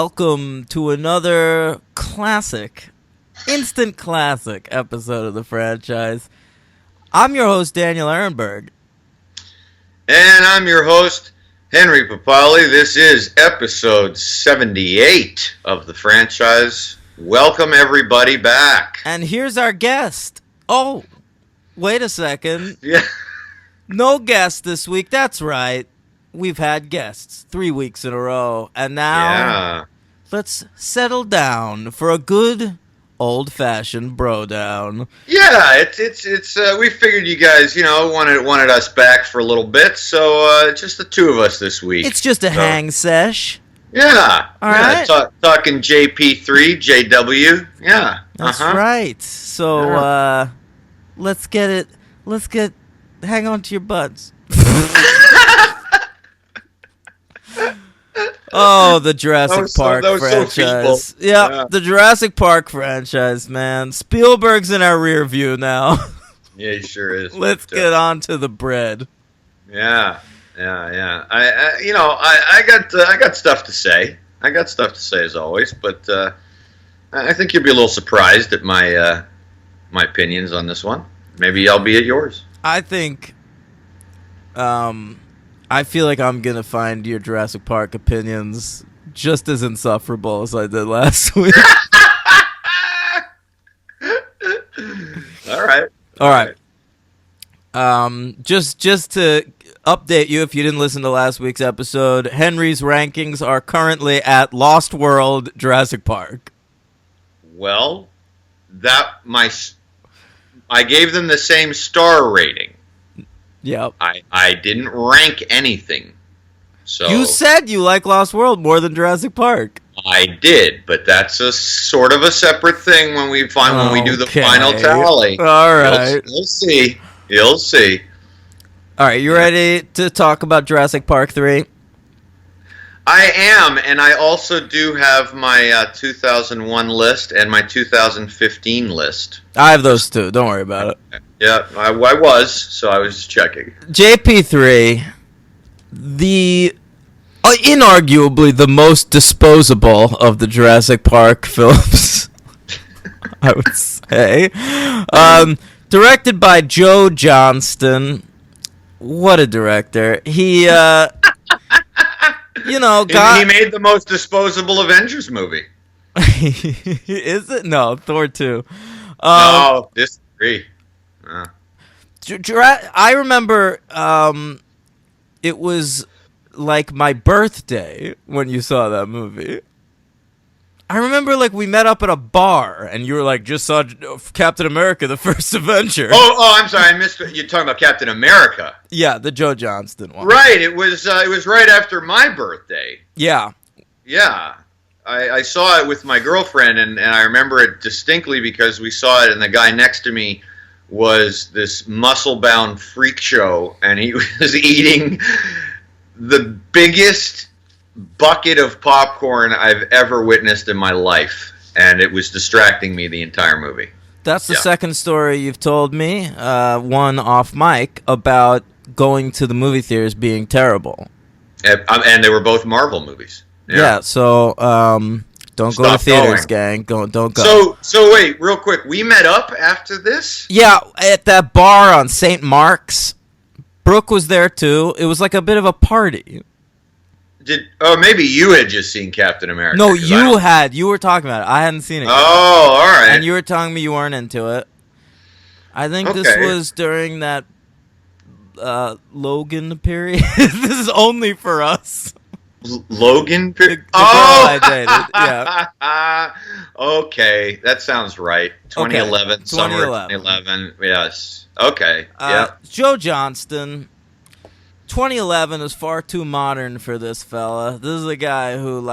welcome to another instant classic episode of the franchise. I'm your host, Daniel Ehrenberg. And I'm your host, Henry Papali. This is episode 78 of the franchise. Welcome, everybody, back. And here's our guest. Oh, wait a second. Yeah. No guest this week. That's right. We've had guests 3 weeks in a row. And now, let's settle down for a good old-fashioned bro down. Yeah, it's we figured you guys, wanted us back for a little bit, so just the two of us this week. It's just a hang sesh. Yeah. All right. Talking JP3, JW. Yeah. That's right. So let's hang on to your butts. Oh, the Jurassic Park franchise. So yeah, the Jurassic Park franchise, man. Spielberg's in our rear view now. Yeah, he sure is. Let's get on to the bread. Yeah. I got stuff to say. I got stuff to say as always, but I think you'll be a little surprised at my opinions on this one. Maybe I'll be at yours. I think, I feel like I'm gonna find your Jurassic Park opinions just as insufferable as I did last week. All right. Just to update you, if you didn't listen to last week's episode, Henry's rankings are currently at Lost World, Jurassic Park. Well, I gave them the same star rating. Yep. I didn't rank anything. So you said you like Lost World more than Jurassic Park. I did, but that's a sort of a separate thing when we do the final tally. All right. You'll see. You'll see. All right, you ready to talk about Jurassic Park III? I am, and I also do have my 2001 list and my 2015 list. I have those too. Don't worry about it. Yeah, I was, so I was just checking. JP3, inarguably the most disposable of the Jurassic Park films, I would say. Directed by Joe Johnston. What a director. He, he made the most disposable Avengers movie. Is it? No, Thor 2. No, disagree. I remember it was like my birthday when you saw that movie. I remember we met up at a bar and you were like, just saw Captain America, the first Avenger. Oh, I'm sorry, I missed it. You're talking about Captain America. Yeah, the Joe Johnston one. Right, it was right after my birthday. Yeah. Yeah. I saw it with my girlfriend and I remember it distinctly because we saw it and the guy next to me was this muscle-bound freak show and he was eating the biggest bucket of popcorn I've ever witnessed in my life, and it was distracting me the entire movie. That's the second story you've told me, one off mic, about going to the movie theaters being terrible. And they were both Marvel movies. Yeah, so don't go to theaters, gang. Don't go. So wait, real quick. We met up after this? Yeah, at that bar on St. Mark's. Brooke was there, too. It was like a bit of a party. Maybe you had just seen Captain America. No, you had. You were talking about it. I hadn't seen it yet. Oh, all right. And you were telling me you weren't into it. I think this was during that Logan period. This is only for us. Logan period? The girl I dated, yeah. Okay, that sounds right. 2011, okay. Summer 2011. Yes. Okay, yeah. Joe Johnston. 2011 is far too modern for this fella. This is a guy who,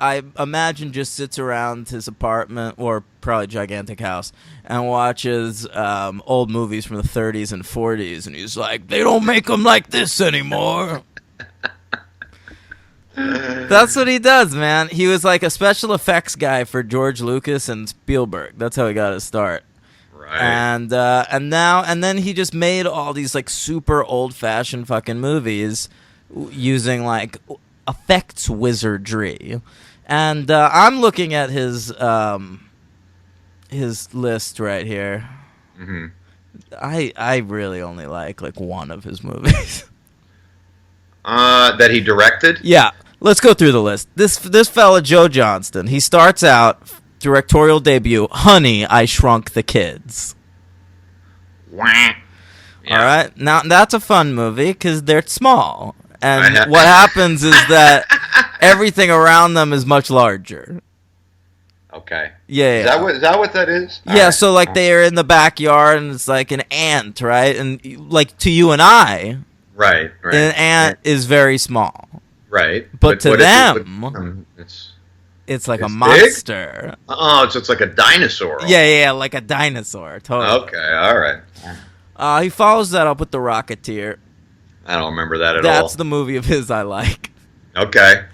I imagine just sits around his apartment, or probably gigantic house, and watches old movies from the 30s and 40s, and he's like, they don't make them like this anymore. That's what he does, man. He was like a special effects guy for George Lucas and Spielberg. That's how he got his start. Right. And then he just made all these super old-fashioned fucking movies using effects wizardry. And I'm looking at his list right here. Mm-hmm. I really only like one of his movies. That he directed? Yeah, let's go through the list. This fella, Joe Johnston, he starts out directorial debut, Honey, I Shrunk the Kids. Wah. Yeah. All right, now that's a fun movie because they're small, and what happens is that everything around them is much larger. Okay. Yeah. Is that what that is? Yeah, so like they're in the backyard and it's like an ant, right? And like to you and I, right. an ant is very small. Right. But to them, it's like a monster. Oh, so it's like a dinosaur. Yeah, like a dinosaur. Totally. Okay, all right. He follows that up with The Rocketeer. I don't remember that at all. That's the movie of his I like. Okay.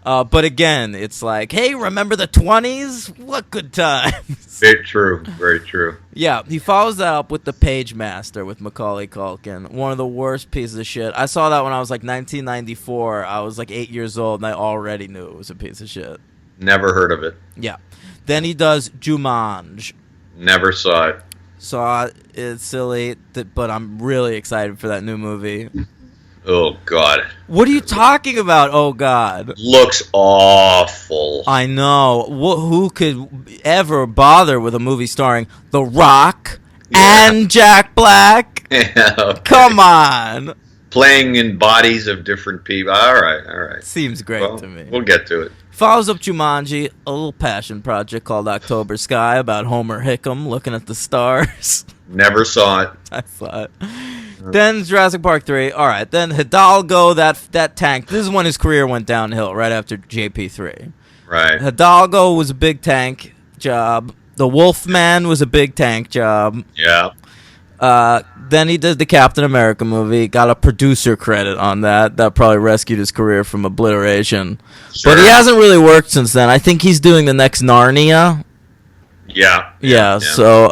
But again, it's like, hey, remember the 20s? What good times. Very true. Very true. Yeah, he follows that up with The Page Master with Macaulay Culkin. One of the worst pieces of shit. I saw that when I was like 1994. I was like 8 years old, and I already knew it was a piece of shit. Never heard of it. Yeah. Then he does Jumanji. Never saw it. Saw it. It's silly, but I'm really excited for that new movie. Oh, God. What are you talking about, oh, God? Looks awful. I know. Who could ever bother with a movie starring The Rock and Jack Black? Yeah, okay. Come on. Playing in bodies of different people. All right. Seems great to me. We'll get to it. Follows up Jumanji, a little passion project called October Sky about Homer Hickam looking at the stars. Never saw it. I saw it. Then Jurassic Park 3. All right. Then Hidalgo, that tank. This is when his career went downhill, right after JP3. Right. Hidalgo was a big tank job. The Wolfman was a big tank job. Yeah. Then he did the Captain America movie. Got a producer credit on that. That probably rescued his career from obliteration. Sure. But he hasn't really worked since then. I think he's doing the next Narnia. Yeah. So,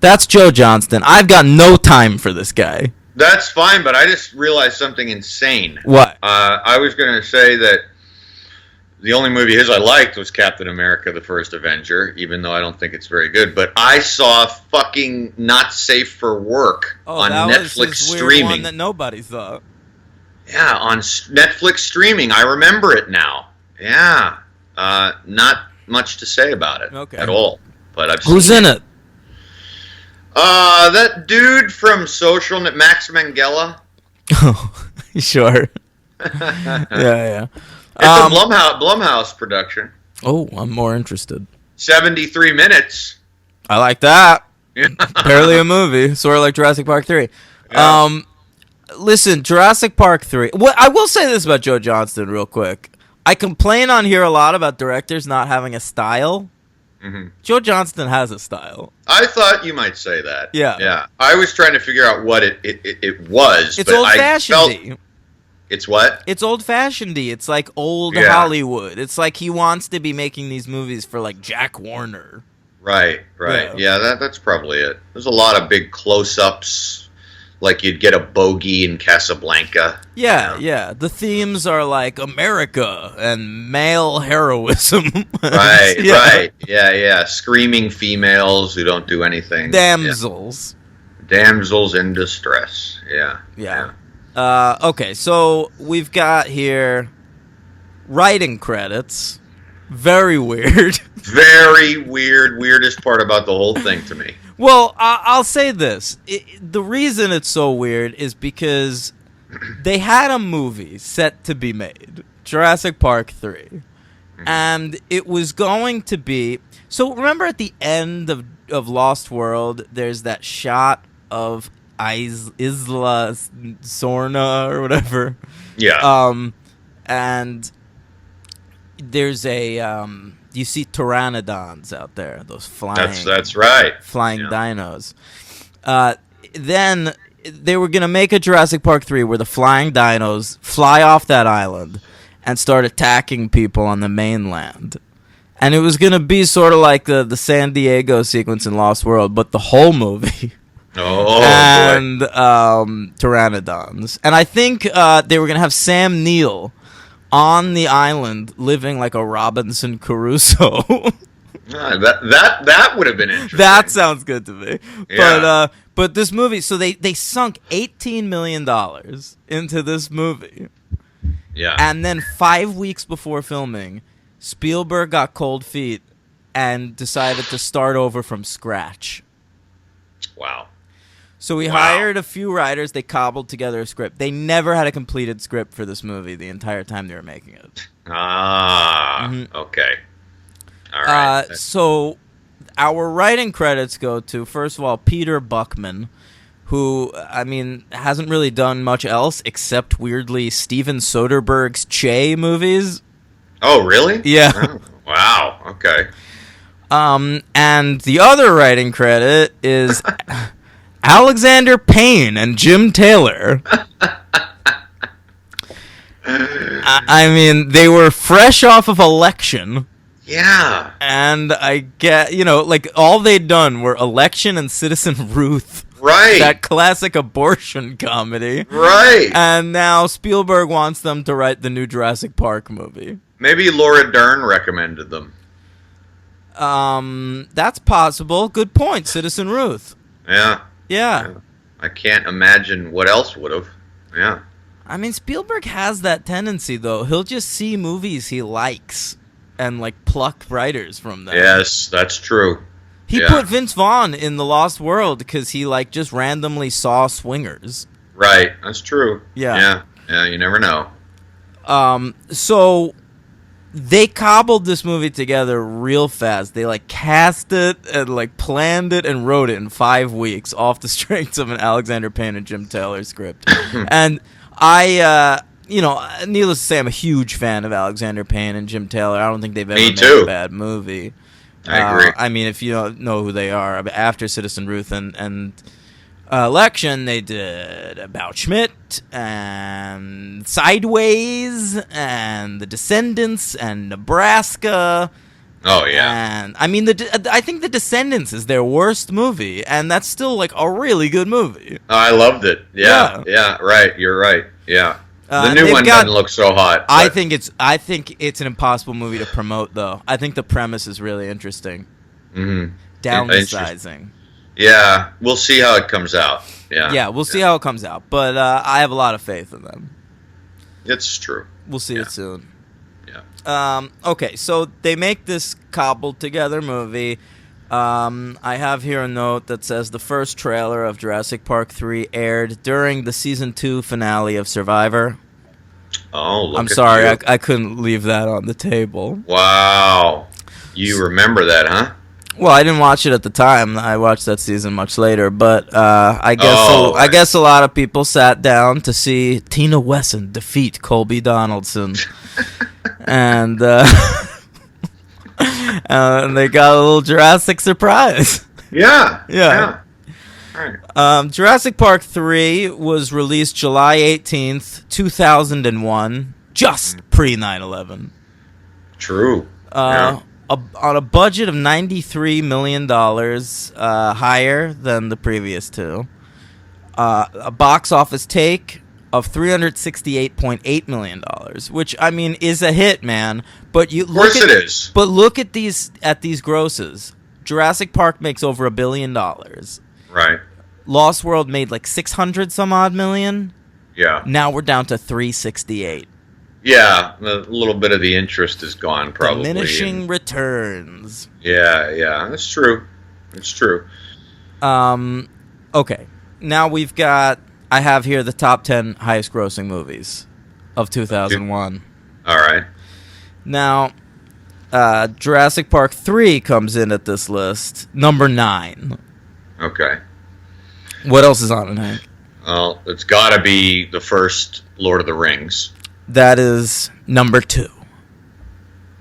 that's Joe Johnston. I've got no time for this guy. That's fine, but I just realized something insane. What? I was going to say that the only movie his I liked was Captain America: The First Avenger, even though I don't think it's very good. But I saw fucking Not Safe for Work on Netflix was his streaming. Weird one that nobody saw. Yeah, on Netflix streaming. I remember it now. Yeah. Not much to say about it at all. But I've Who's seen in it? That dude from Social, Max Mangella. Oh, sure. Yeah. It's a Blumhouse production. Oh, I'm more interested. 73 minutes. I like that. Barely a movie. Sort of like Jurassic Park 3. Yeah. Listen, Jurassic Park 3. Well, I will say this about Joe Johnston real quick. I complain on here a lot about directors not having a style. Mm-hmm. Joe Johnston has a style. I thought you might say that. Yeah. I was trying to figure out what it was. It's old-fashioned-y. It's what? It's old-fashioned-y. It's like old Hollywood. It's like he wants to be making these movies for like Jack Warner. Right. Yeah, that's probably it. There's a lot of big close-ups, like you'd get a bogey in Casablanca. Yeah. The themes are like America and male heroism. Right. Yeah. Screaming females who don't do anything. Damsels. Yeah. Damsels in distress. Yeah. Okay, so we've got here writing credits. Very weird. Very weird. Weirdest part about the whole thing to me. Well, I'll say this. The reason it's so weird is because they had a movie set to be made, Jurassic Park 3. Mm-hmm. And it was going to be... So remember at the end of Lost World, there's that shot of Isla Sorna or whatever. Yeah. And there's a... you see pteranodons out there, those flying... That's right. Flying dinos. Then they were going to make a Jurassic Park 3 where the flying dinos fly off that island and start attacking people on the mainland. And it was going to be sort of like the San Diego sequence in Lost World, but the whole movie... and boy. Pteranodons. And I think they were going to have Sam Neill on the island living like a Robinson Crusoe. That would have been interesting. That sounds good to me. Yeah. But this movie, so they sunk $18 million into this movie. Yeah. And then 5 weeks before filming, Spielberg got cold feet and decided to start over from scratch. Wow. So we hired a few writers. They cobbled together a script. They never had a completed script for this movie the entire time they were making it. Okay. All right. So our writing credits go to, first of all, Peter Buckman, who, I mean, hasn't really done much else except, weirdly, Steven Soderbergh's Che movies. Oh, really? Yeah. Oh, wow. Okay. And the other writing credit is Alexander Payne and Jim Taylor. I mean, they were fresh off of Election. Yeah. And I get, like, all they'd done were Election and Citizen Ruth. Right. That classic abortion comedy. Right. And now Spielberg wants them to write the new Jurassic Park movie. Maybe Laura Dern recommended them. That's possible. Good point, Citizen Ruth. Yeah. Yeah. I can't imagine what else would have. Yeah. I mean, Spielberg has that tendency, though. He'll just see movies he likes and, like, pluck writers from them. Yes, that's true. He put Vince Vaughn in The Lost World because he, like, just randomly saw Swingers. Right, that's true. Yeah. Yeah, you never know. So they cobbled this movie together real fast. They, like, cast it and, like, planned it and wrote it in 5 weeks off the strengths of an Alexander Payne and Jim Taylor script. And I, needless to say, I'm a huge fan of Alexander Payne and Jim Taylor. I don't think they've ever made a bad movie. I agree. I mean, if you don't know who they are, after Citizen Ruth and Election, they did About Schmidt and Sideways and The Descendants and Nebraska. Oh, yeah. And I mean, I think The Descendants is their worst movie, and that's still, like, a really good movie. I loved it. Yeah, right. You're right. Yeah. The new one doesn't look so hot. I think it's an impossible movie to promote, though. I think the premise is really interesting. Mm-hmm. Downsizing. Yeah, we'll see how it comes out. Yeah, we'll see how it comes out. But I have a lot of faith in them. It's true. We'll see it soon. Yeah. Okay, so they make this cobbled together movie. I have here a note that says the first trailer of Jurassic Park III aired during the season 2 finale of Survivor. Oh, look I'm at sorry, you. I couldn't leave that on the table. Wow. You remember that, huh? Well, I didn't watch it at the time. I watched that season much later, but I guess a lot of people sat down to see Tina Wesson defeat Colby Donaldson, and and they got a little Jurassic surprise. Yeah. All right. Jurassic Park 3 was released July 18th, 2001, just pre 9/11. True. On a budget of $93 million, higher than the previous two. A box office take of $368.8 million, which, I mean, is a hit, man. But of course it is. But look at these grosses. Jurassic Park makes over $1 billion. Right. Lost World made like 600 some odd million. Yeah. Now we're down to 368. Yeah, a little bit of the interest is gone, probably. Diminishing returns. Yeah, that's true. It's true. Okay. Now we've got, I have here the top 10 highest grossing movies of 2001. All right. Now, Jurassic Park 3 comes in at this list, number 9. Okay. What else is on it, Hank? Well, it's got to be the first Lord of the Rings. That is number 2.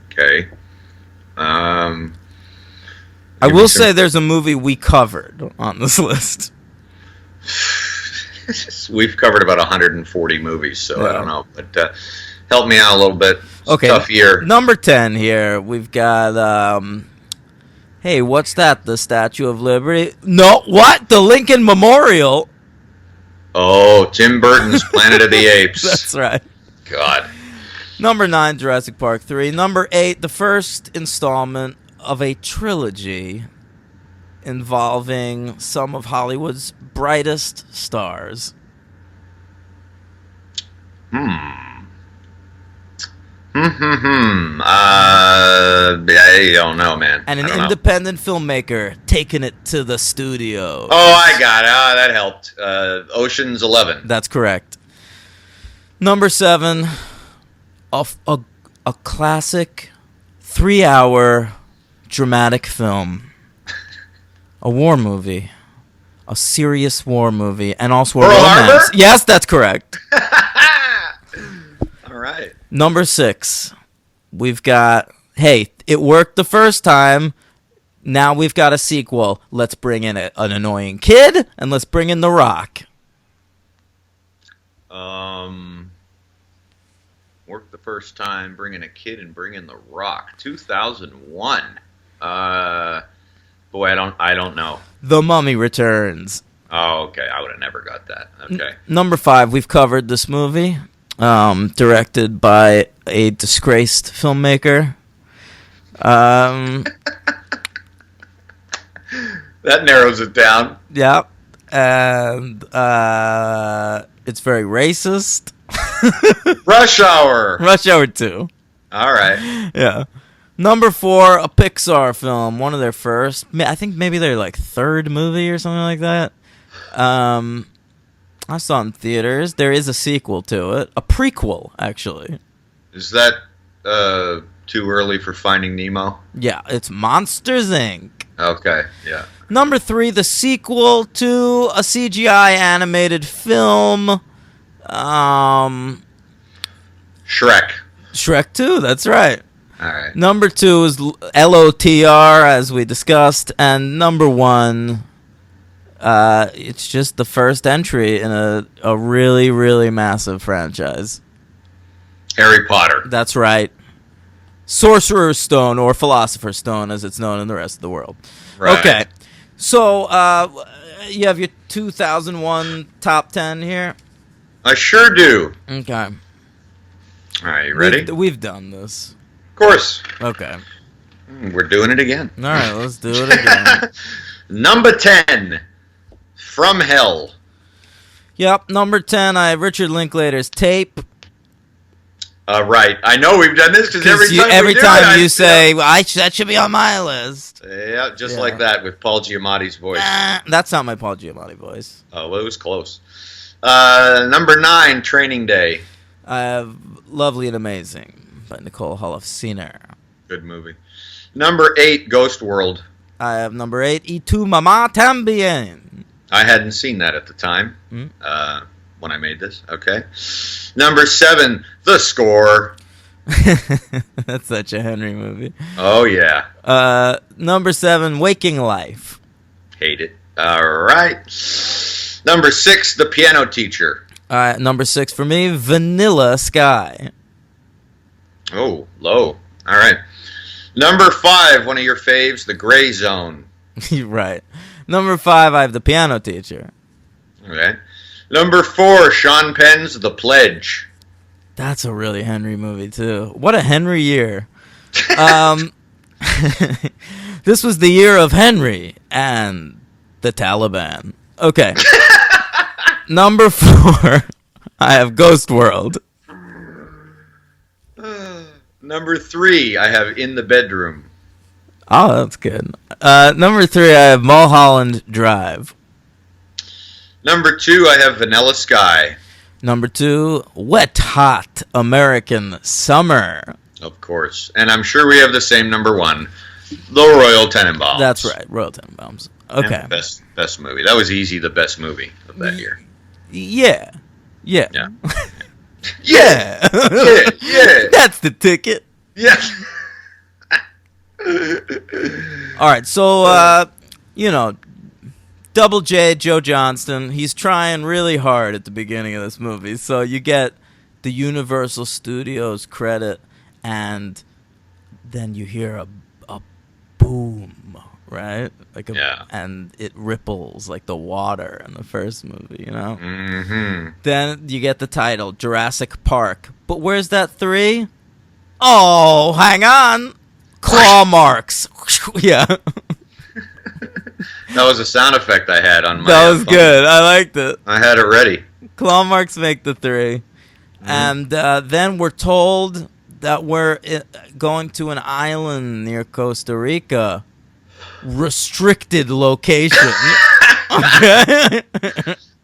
Okay. I will say there's a movie we covered on this list. We've covered about 140 movies, so I don't know. But help me out a little bit. It's okay. a tough year. Number 10 here. We've got, hey, what's that? The Statue of Liberty? No, what? The Lincoln Memorial? Oh, Tim Burton's Planet of the Apes. That's right. God. Number 9, Jurassic Park 3. Number 8, the first installment of a trilogy involving some of Hollywood's brightest stars. I don't know, man. And an independent filmmaker taking it to the studio. Oh, I got it. That helped. Ocean's 11. That's correct. Number 7, a classic 3-hour dramatic film. A war movie. A serious war movie. And also a Pearl romance. Harbor? Yes, that's correct. All right. Number 6, we've got, hey, it worked the first time. Now we've got a sequel. Let's bring in an annoying kid, and let's bring in The Rock. Worked the first time, bring in a kid and bring in The Rock. 2001. Boy, I don't know. The Mummy Returns. Oh, okay. I would have never got that. Okay. Number 5, we've covered this movie. Directed by a disgraced filmmaker. That narrows it down. Yeah. And it's very racist. Rush Hour. Rush Hour 2. All right. Yeah. Number 4, a Pixar film. One of their first. I think maybe their like third movie or something like that. I saw it in theaters. There is a sequel to it. A prequel, actually. Is that too early for Finding Nemo? Yeah, it's Monsters, Inc. Okay, yeah. Number 3, the sequel to a CGI animated film. Shrek. Shrek 2, that's right. All right. Number 2 is LOTR, as we discussed. And number 1... it's just the first entry in a really, really massive franchise. Harry Potter. That's right. Sorcerer's Stone, or Philosopher's Stone, as it's known in the rest of the world. Right. Okay. So, you have your 2001 top 10 here? I sure do. Okay. All right, you ready? We've done this. Of course. Okay. We're doing it again. All right, let's do it again. Number 10. From Hell. Yep, number 10, I have Richard Linklater's Tape. Right. I know we've done this because every time you say, well, that should be on my list. Yeah, just like that with Paul Giamatti's voice. That's not my Paul Giamatti voice. Oh, well, it was close. Number 9, Training Day. I have Lovely and Amazing by Nicole Holofcener. Good movie. Number 8, Ghost World. I have number 8, Y tu mamá también. I hadn't seen that at the time when I made this. Okay. Number 7, The Score. That's such a Henry movie. Oh, yeah. Number 7, Waking Life. Hate it. All right. Number 6, The Piano Teacher. Number 6 for me, Vanilla Sky. Oh, low. All right. Number 5, one of your faves, The Gray Zone. Right. Number 5, I have The Piano Teacher. Okay. Number 4, Sean Penn's The Pledge. That's a really Henry movie, too. What a Henry year. This was the year of Henry and the Taliban. Okay. Number 4, I have Ghost World. Number 3, I have In the Bedroom. Oh, that's good. Number 3, I have Mulholland Drive. Number 2, I have Vanilla Sky. Number 2, Wet Hot American Summer. Of course. And I'm sure we have the same number 1, The Royal Tenenbaums. That's right, Royal Tenenbaums. Okay. Yeah, best movie. That was easy the best movie of that year. Yeah. Yeah. Yeah. Yeah. Yeah. That's the ticket. Yeah. All right, so, Double J, Joe Johnston, he's trying really hard at the beginning of this movie. So you get the Universal Studios credit, and then you hear a boom right? And it ripples like the water in the first movie, you know? Mm-hmm. Then you get the title, Jurassic Park. But where's that 3? Oh, hang on. Claw marks. Yeah. That was a sound effect I had on my That was phone. good. I liked it. I had it ready. Claw marks make the 3. And then we're told that we're going to an island near Costa Rica. Restricted location. Okay?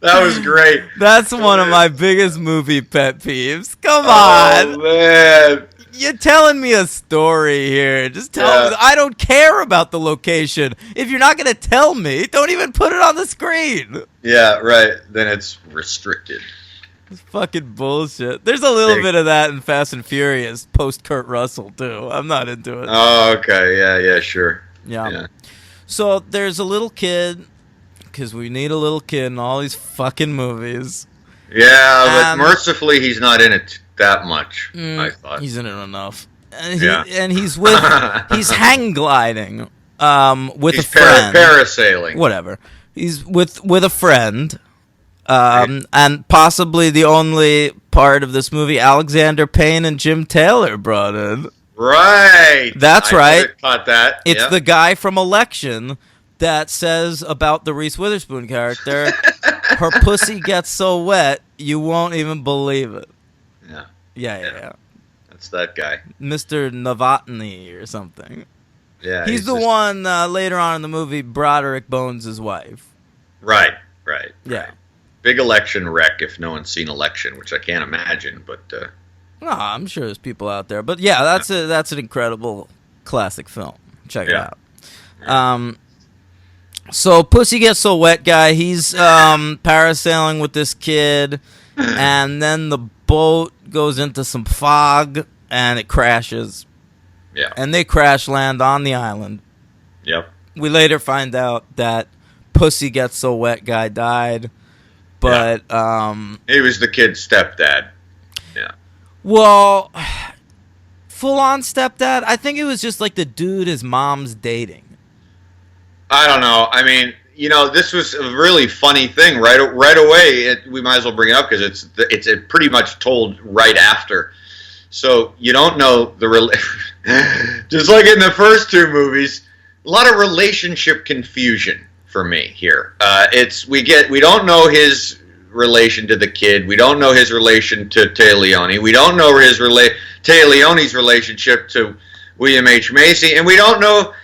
That was great. That's one of my biggest movie pet peeves. Come Oh, on. man. You're telling me a story here. Just tell me. I don't care about the location. If you're not going to tell me, don't even put it on the screen. Yeah, right. Then it's restricted. It's fucking bullshit. There's a little bit of that in Fast and Furious post Kurt Russell, too. I'm not into it. Oh, okay. Yeah, sure. Yeah. So there's a little kid, because we need a little kid in all these fucking movies. Yeah, but mercifully he's not in it that much, I thought. He's in it enough. And he's with he's hang gliding with a friend. Parasailing. Whatever. He's with a friend. And possibly the only part of this movie Alexander Payne and Jim Taylor brought in. Right. That's right. I caught that. It's the guy from Election that says about the Reese Witherspoon character, her pussy gets so wet, you won't even believe it. Yeah. That's that guy. Mr. Novotny or something. Yeah. He's the one later on in the movie Broderick bones his wife. Right. Yeah. Big Election wreck if no one's seen Election, which I can't imagine, but... No, I'm sure there's people out there. But yeah, that's an incredible classic film. Check it out. So Pussy Gets So Wet guy, he's parasailing with this kid, and then the boat goes into some fog, and it crashes. Yeah. And they crash land on the island. Yep. We later find out that Pussy Gets So Wet guy died, but... he was the kid's stepdad. Yeah. Well, full-on stepdad? I think it was just like the dude his mom's dating. I don't know. I mean, this was a really funny thing. Right away, we might as well bring it up because it's pretty much told right after. So you don't know just like in the first 2 movies, a lot of relationship confusion for me here. We don't know his relation to the kid. We don't know his relation to Téa Leoni. We don't know Téa Leoni's relationship to William H. Macy, and we don't know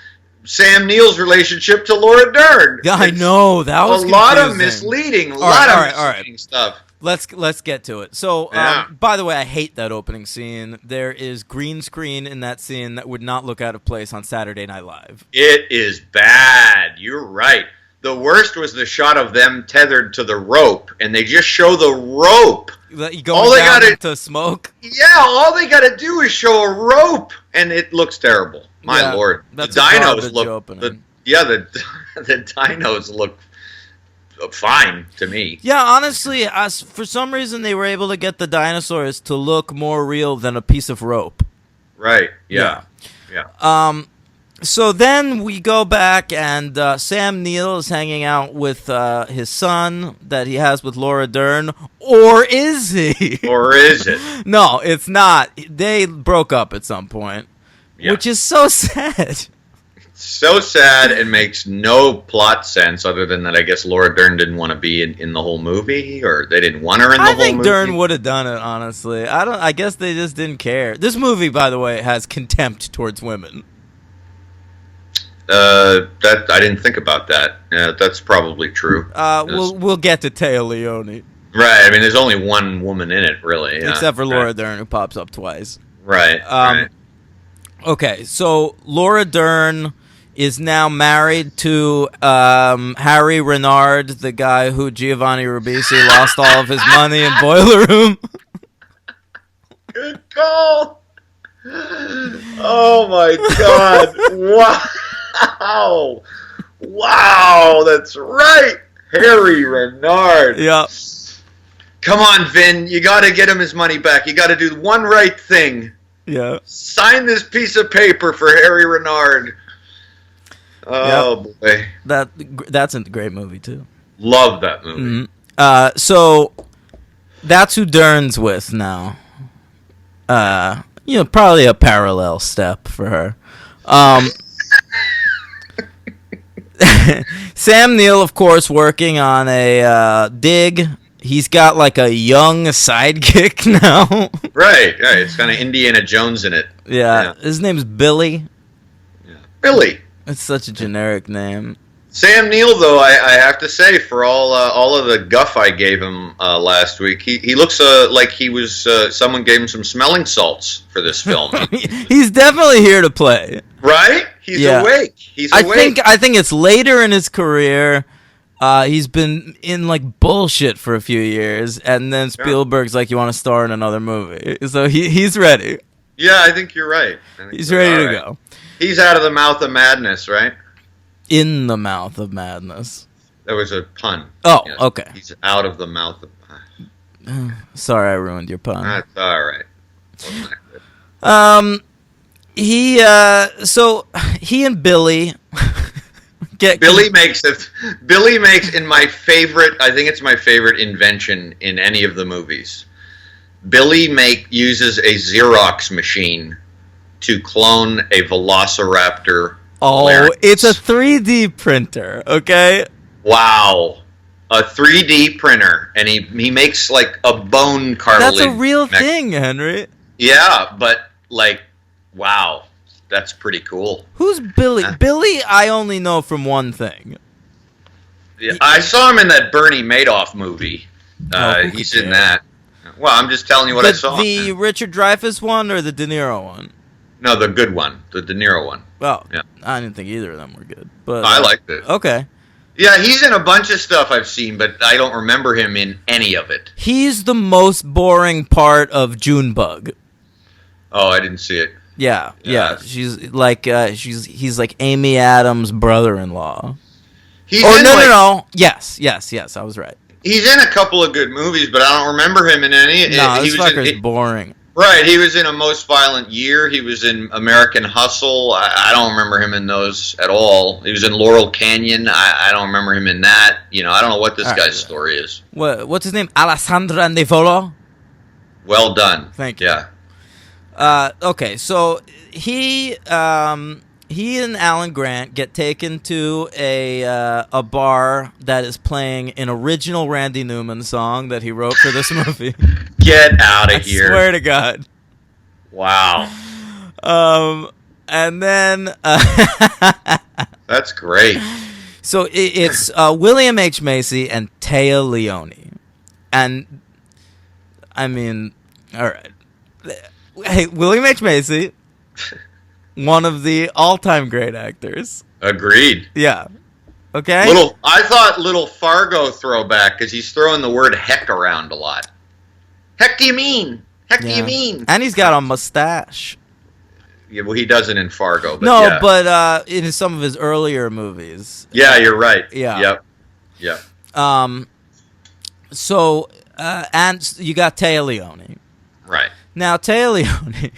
Sam Neill's relationship to Laura Dern. Yeah, I know. That was a lot of misleading. Misleading stuff. Let's get to it. So, by the way, I hate that opening scene. There is green screen in that scene that would not look out of place on Saturday Night Live. It is bad. You're right. The worst was the shot of them tethered to the rope, and they just show the rope. Going down into smoke? Yeah, all they got to do is show a rope, and it looks terrible. My lord. The dinos look... The dinos look fine to me. Yeah, honestly, for some reason they were able to get the dinosaurs to look more real than a piece of rope. Right, yeah. So then we go back, and Sam Neill is hanging out with his son that he has with Laura Dern. Or is he? Or is it? No, it's not. They broke up at some point, which is so sad. So sad and makes no plot sense other than that I guess Laura Dern didn't want to be in the whole movie, or they didn't want her in the whole movie. I think Dern would have done it, honestly. I guess they just didn't care. This movie, by the way, has contempt towards women. That I didn't think about that. That's probably true. We'll get to Téa Leoni. Right. I mean, there's only one woman in it, really. Except for Laura Dern, who pops up twice. Right. Okay, so Laura Dern is now married to Harry Renard, the guy who Giovanni Ribisi lost all of his money in Boiler Room. Good call. Oh my God! Wow, that's right, Harry Renard. Yeah. Come on, Vin, you got to get him his money back. You got to do one right thing. Yeah. Sign this piece of paper for Harry Renard. Oh boy, That's a great movie too. love that movie. So that's who Dern's with now. Probably a parallel step for her. Sam Neill, of course, working on a dig. He's got like a young sidekick now. Right. It's kind of Indiana Jones in it. Yeah. His name's Billy. Yeah. Billy. It's such a generic name. Sam Neill, though, I have to say, for all of the guff I gave him last week, he looks like he was someone gave him some smelling salts for this film. He's definitely here to play. Right? He's awake. He's awake. I think it's later in his career. He's been in like bullshit for a few years, and then Spielberg's like, "You want to star in another movie?" So he's ready. Yeah, I think you're right. He's ready to go. He's out of the mouth of madness, right? In the mouth of madness. That was a pun. Oh, yes. Okay. He's out of the mouth of. Sorry, I ruined your pun. That's all right. He and Billy Billy makes in my favorite. I think it's my favorite invention in any of the movies. Billy uses a Xerox machine to clone a Velociraptor. Oh, larynx. It's a 3D printer, okay? Wow. A 3D printer, and he makes like a bone cartilage. That's a real thing, Henry. Yeah, but like, wow, that's pretty cool. Who's Billy? Billy, I only know from one thing. Yeah, I saw him in that Bernie Madoff movie. He's in that. Well, I'm just telling you what I saw. The Richard Dreyfuss one or the De Niro one? No, the good one, the De Niro one. Well, yeah. I didn't think either of them were good. But I liked it. Okay. Yeah, he's in a bunch of stuff I've seen, but I don't remember him in any of it. He's the most boring part of Junebug. Oh, I didn't see it. Yeah. She's like he's like Amy Adams' brother-in-law. No. Yes, I was right. He's in a couple of good movies, but I don't remember him in any. No, this fucker's boring. Right, he was in A Most Violent Year. He was in American Hustle. I don't remember him in those at all. He was in Laurel Canyon. I don't remember him in that. I don't know what this guy's story is. What's his name? Alessandra Nevolo? Well done. Thank you. Yeah. Okay, so he and Alan Grant get taken to a bar that is playing an original Randy Newman song that he wrote for this movie. Get out of here. I swear to God. Wow. And then... That's great. So it's William H. Macy and Téa Leoni. And, I mean, all right. Hey, William H. Macy, one of the all-time great actors. Agreed. Yeah. Okay? I thought little Fargo throwback, because he's throwing the word heck around a lot. Heck do you mean? Heck do you mean? And he's got a mustache. Yeah, well, he doesn't in Fargo. But no, but in some of his earlier movies. Yeah, you're right. Yeah. Yep. So, and you got Téa Leoni. Right. Now, Téa Leoni...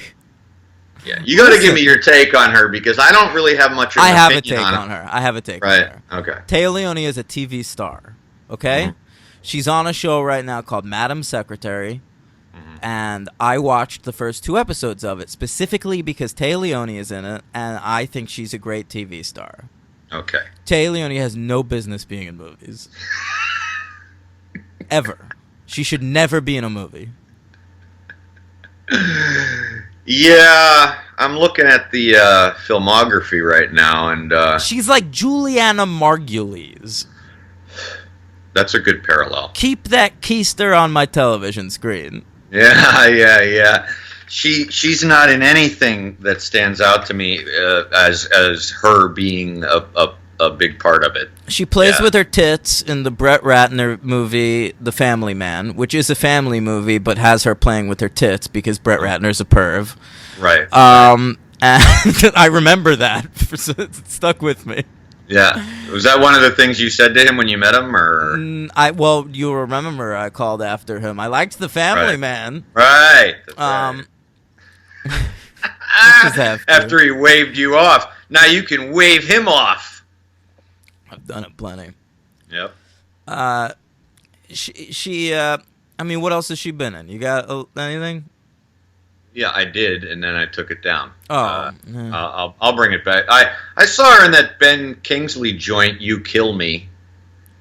Yeah, you got to give me your take on her, because I don't really have much of an opinion on her. I have a take on her. Right, okay. Téa Leoni is a TV star, okay? Mm-hmm. She's on a show right now called Madam Secretary, and I watched the first 2 episodes of it, specifically because Téa Leoni is in it, and I think she's a great TV star. Okay. Téa Leoni has no business being in movies. Ever. She should never be in a movie. Yeah, I'm looking at the filmography right now, and she's like Juliana Margulies. That's a good parallel. Keep that keister on my television screen. Yeah. She's not in anything that stands out to me as her being a big part of it. She plays with her tits in the Brett Ratner movie The Family Man, which is a family movie but has her playing with her tits because Brett Ratner's a perv. Right. And I remember that. It stuck with me. Yeah. Was that one of the things you said to him when you met him, or? Well, you remember I called after him. I liked The Family Man. Right. Right. After he waved you off. Now you can wave him off. I've done it plenty. Yep. I mean, what else has she been in? You got anything? Yeah, I did, and then I took it down. Oh, I'll bring it back. I saw her in that Ben Kingsley joint, You Kill Me.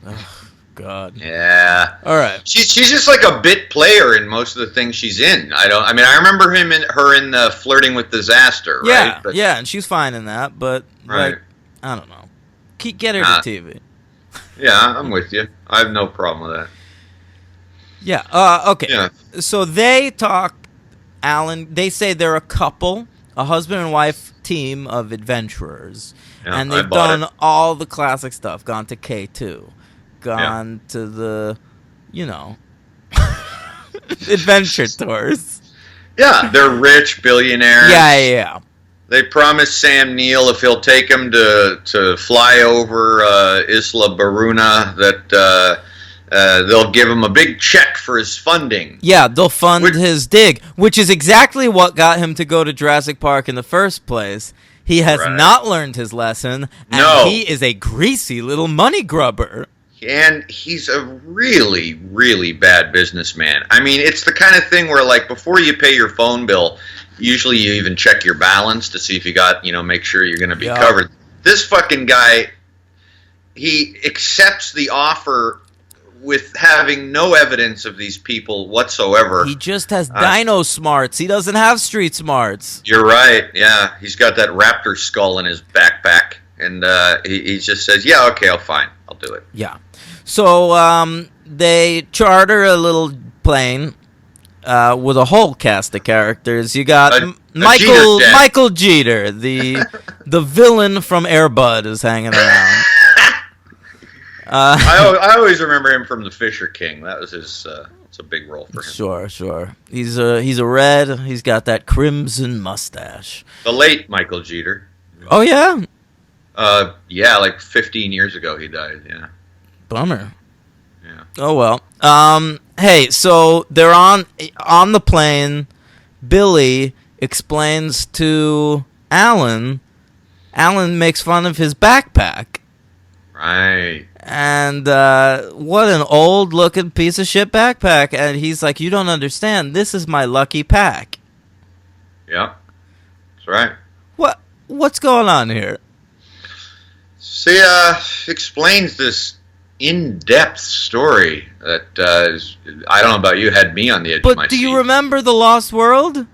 oh, God. Yeah. All right. She's just like a bit player in most of the things she's in. I remember her in Flirting with Disaster, Yeah, right? But, yeah, and she's fine in that, but right. like, I don't know. Get her to TV. Yeah, I'm with you. I have no problem with that. Yeah. Okay. Yeah. So they talk. Alan. They say they're a couple, a husband and wife team of adventurers, Yeah, and they've done all the classic stuff. Gone to K2, gone to the, adventure tours. Yeah, they're rich billionaires. Yeah. They promised Sam Neill if he'll take him to fly over Isla Baruna that they'll give him a big check for his funding. Yeah, they'll fund his dig, which is exactly what got him to go to Jurassic Park in the first place. He has not learned his lesson, and he is a greasy little money grubber. And he's a really, really bad businessman. I mean, it's the kind of thing where, like, before you pay your phone bill, usually you even check your balance to see if you got, make sure you're going to be covered. This fucking guy, he accepts the offer with having no evidence of these people whatsoever. He just has dino smarts. He doesn't have street smarts. You're right. Yeah, he's got that raptor skull in his backpack, and he just says, "Yeah, okay, I'll do it." Yeah. So they charter a little plane with a whole cast of characters. You got Michael Jeter, the villain from Air Bud, is hanging around. I always remember him from The Fisher King. That was his. It's a big role for him. Sure. He's a red. He's got that crimson mustache. The late Michael Jeter. Oh yeah. Yeah, like 15 years ago he died. Yeah. Bummer. Yeah. Oh well. Hey, so they're on the plane. Billy explains to Alan. Alan makes fun of his backpack. Right. And what an old-looking piece of shit backpack. And he's like, "You don't understand. This is my lucky pack." Yeah. That's right. What's going on here? See, explains this in-depth story that I don't know about you, had me on the edge of my seat. But do you remember The Lost World?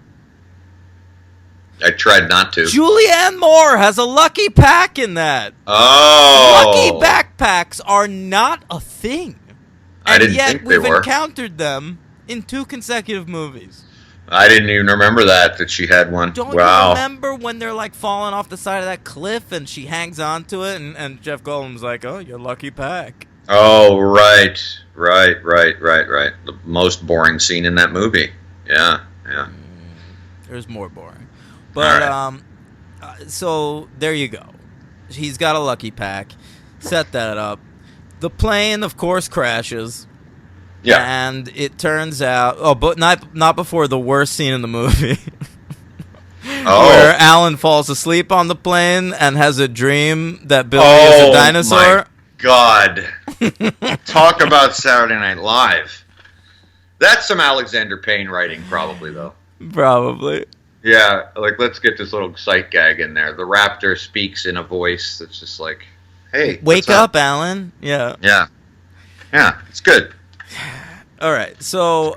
I tried not to. Julianne Moore has a lucky pack in that. Oh. Lucky backpacks are not a thing. I didn't think they were. And yet we've encountered them in 2 consecutive movies. I didn't even remember that she had one. Don't you remember when they're like falling off the side of that cliff and she hangs onto it and Jeff Goldblum's like, "Oh, your lucky pack." Oh, right. The most boring scene in that movie. Yeah. There's more boring. But, so there you go. He's got a lucky pack. Set that up. The plane, of course, crashes. Yeah. And it turns out, but not before the worst scene in the movie. Where Alan falls asleep on the plane and has a dream that Billy is a dinosaur. Oh, my God. Talk about Saturday Night Live. That's some Alexander Payne writing, probably, though. Probably. Yeah, like, let's get this little sight gag in there. The raptor speaks in a voice that's just like, "Hey, wake up, Alan." Yeah. Yeah, it's good. All right, so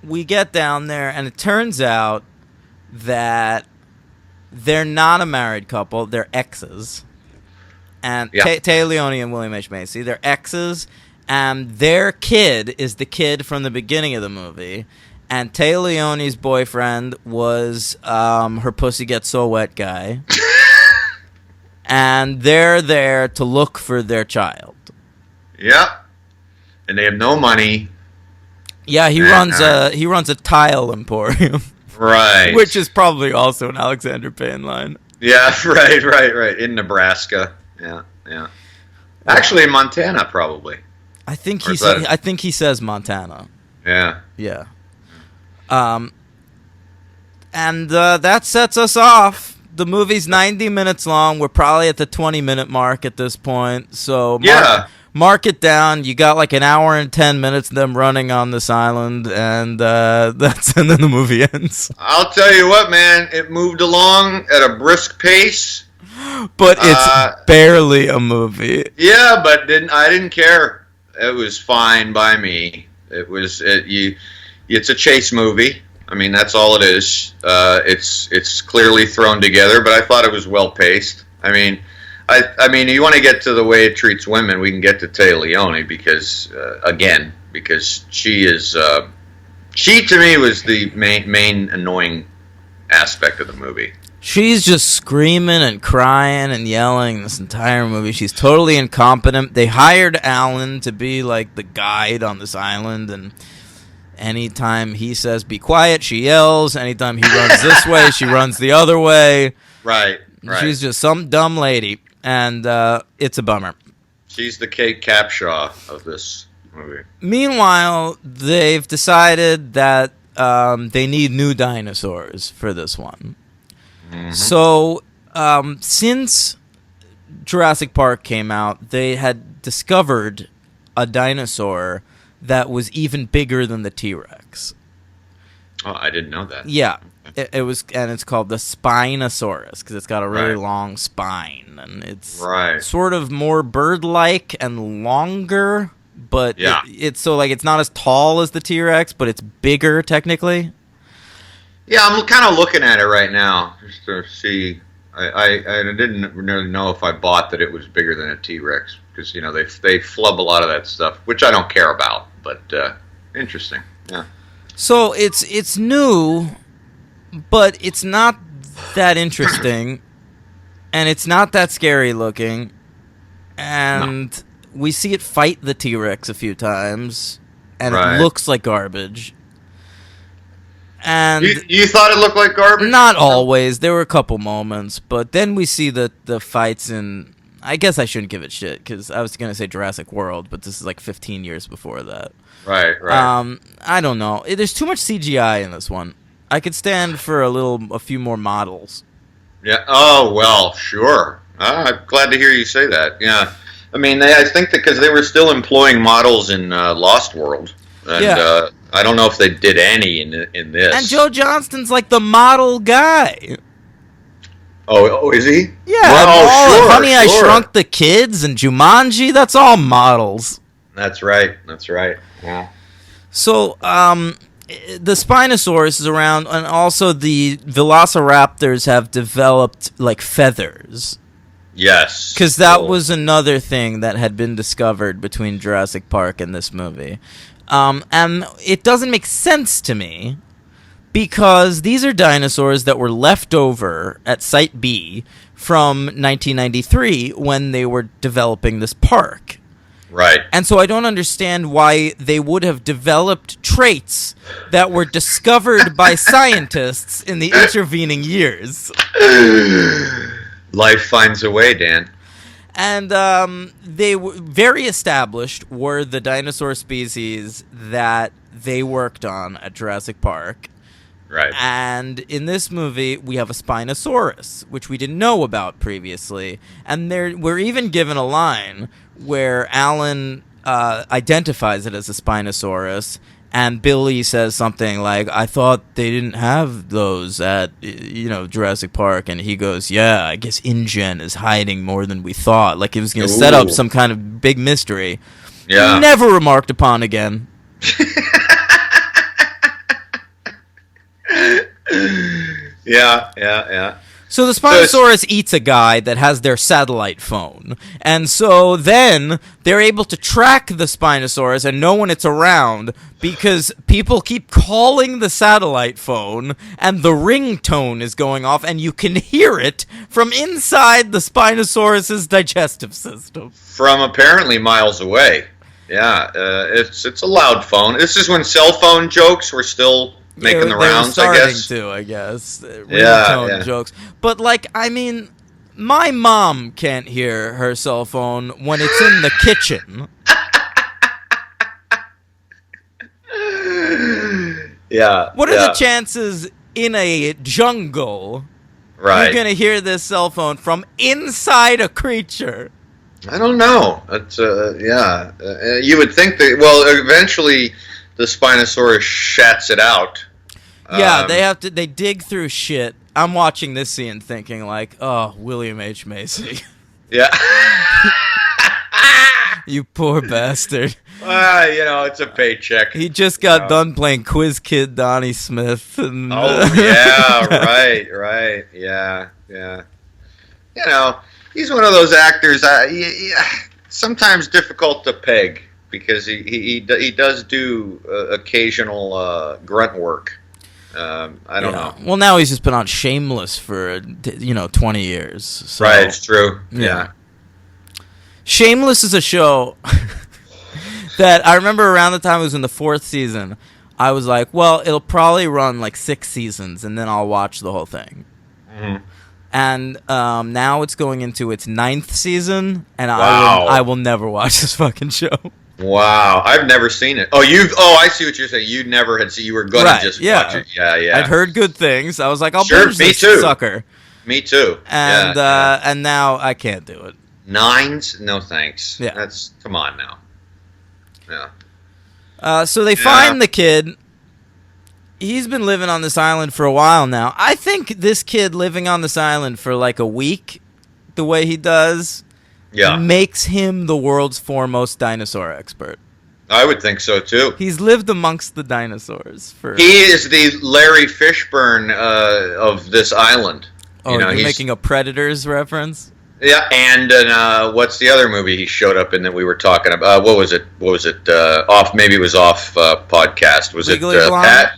we get down there, and it turns out that they're not a married couple. They're exes. And Tay Leone and William H. Macy, they're exes, and their kid is the kid from the beginning of the movie. And Tay Leone's boyfriend was her pussy gets so wet guy. And they're there to look for their child. Yep. And they have no money. Yeah, he runs a tile emporium. Right. Which is probably also an Alexander Payne line. Yeah, right. In Nebraska. Yeah. Actually, in Montana, probably. I think he says Montana. Yeah. And that sets us off. the movie's 90 minutes long. We're probably at the 20-minute mark at this point. So mark it down. You got like an hour and 10 minutes of them running on this island, and and then the movie ends. I'll tell you what, man. It moved along at a brisk pace. But it's barely a movie. Yeah, but I didn't care. It was fine by me. It's a chase movie. I mean, that's all it is. It's clearly thrown together, but I thought it was well paced. I mean, you want to get to the way it treats women, we can get to Téa Leoni because she to me was the main annoying aspect of the movie. She's just screaming and crying and yelling this entire movie. She's totally incompetent. They hired Alan to be like the guide on this island, and anytime he says be quiet, she yells. Anytime he runs this way, she runs the other way. Right. She's just some dumb lady, and it's a bummer. She's the Kate Capshaw of this movie. Meanwhile, they've decided that they need new dinosaurs for this one. Mm-hmm. So, since Jurassic Park came out, they had discovered a dinosaur that was even bigger than the T-Rex. Oh, I didn't know that. Yeah, it was, and it's called the Spinosaurus because it's got a really long spine, and it's sort of more bird-like and longer, but it's so like it's not as tall as the T-Rex, but it's bigger technically. Yeah, I'm kind of looking at it right now just to see. I didn't really know if I bought that it was bigger than a T-Rex because they flub a lot of that stuff, which I don't care about. But interesting. Yeah. So it's new, but it's not that interesting, and it's not that scary looking, and we see it fight the T-Rex a few times, and it looks like garbage. And you thought it looked like garbage? Not always. There were a couple moments, but then we see the fights in. I guess I shouldn't give it shit because I was gonna say Jurassic World, but this is like 15 years before that. Right. I don't know. There's too much CGI in this one. I could stand for a few more models. Yeah. Oh well, sure. I'm glad to hear you say that. Yeah. I mean, I think that because they were still employing models in Lost World, and I don't know if they did any in this. And Joe Johnston's like the model guy. Oh, is he? Yeah. Well, sure, Honey, I Shrunk the Kids and Jumanji. That's all models. That's right. Yeah. So, the Spinosaurus is around, and also the Velociraptors have developed like feathers. Yes. Because that was another thing that had been discovered between Jurassic Park and this movie. And it doesn't make sense to me because these are dinosaurs that were left over at Site B from 1993 when they were developing this park. Right. And so I don't understand why they would have developed traits that were discovered by scientists in the intervening years. Life finds a way, Dan. And they were very established were the dinosaur species that they worked on at Jurassic Park. Right. And in this movie, we have a Spinosaurus, which we didn't know about previously. And we're even given a line where Alan identifies it as a Spinosaurus, and Billy says something like, I thought they didn't have those at, Jurassic Park. And he goes, yeah, I guess InGen is hiding more than we thought. Like it was going to set up some kind of big mystery. Yeah. Never remarked upon again. Yeah. So the Spinosaurus eats a guy that has their satellite phone. And so then they're able to track the Spinosaurus and know when it's around because people keep calling the satellite phone and the ringtone is going off and you can hear it from inside the Spinosaurus's digestive system. From apparently miles away. Yeah, it's a loud phone. This is when cell phone jokes were still making the rounds, I guess. I guess. Ringtone jokes. But, my mom can't hear her cell phone when it's in the kitchen. Yeah. What are the chances in a jungle Right. You're gonna hear this cell phone from inside a creature. I don't know. It's yeah. You would think that. Well, eventually, the Spinosaurus shats it out. Yeah, they dig through shit. I'm watching this scene thinking like, oh, William H. Macy. Yeah. You poor bastard. It's a paycheck. He just got done playing Quiz Kid Donnie Smith. And, oh, yeah, right. Yeah. He's one of those actors, sometimes difficult to peg because he does do occasional grunt work. I don't know. Well, now he's just been on Shameless for 20 years. So, right, it's true. Yeah. Shameless is a show that I remember around the time it was in the 4th season. I was like, well, it'll probably run like 6 seasons, and then I'll watch the whole thing. Mm-hmm. And now it's going into its 9th season, and wow. I will never watch this fucking show. Wow, I've never seen it. I see what you're saying. You never had seen. You were gonna just watch it. Yeah. I'd heard good things. I was like, I'll binge me this too. sucker. Me too. And and now I can't do it. 9s? No thanks. Yeah. Come on now. Yeah. So they find the kid. He's been living on this island for a while now. I think this kid living on this island for like a week, the way he does, makes him the world's foremost dinosaur expert. I would think so too. He's lived amongst the dinosaurs He is the Larry Fishburne of this island. Oh, you're making a Predators reference? Yeah, and what's the other movie he showed up in that we were talking about? What was it? Off? Maybe it was off podcast. Was Legally it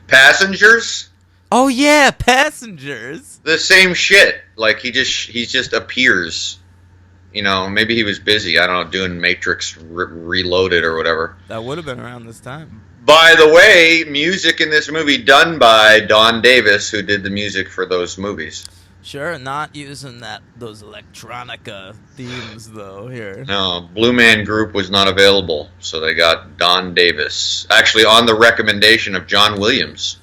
Passengers? Oh yeah, Passengers. The same shit. Like he just appears. Maybe he was busy. I don't know, doing Matrix Reloaded or whatever. That would have been around this time. By the way, music in this movie done by Don Davis, who did the music for those movies. Sure, not using those electronica themes though here. No, Blue Man Group was not available, so they got Don Davis. Actually, on the recommendation of John Williams.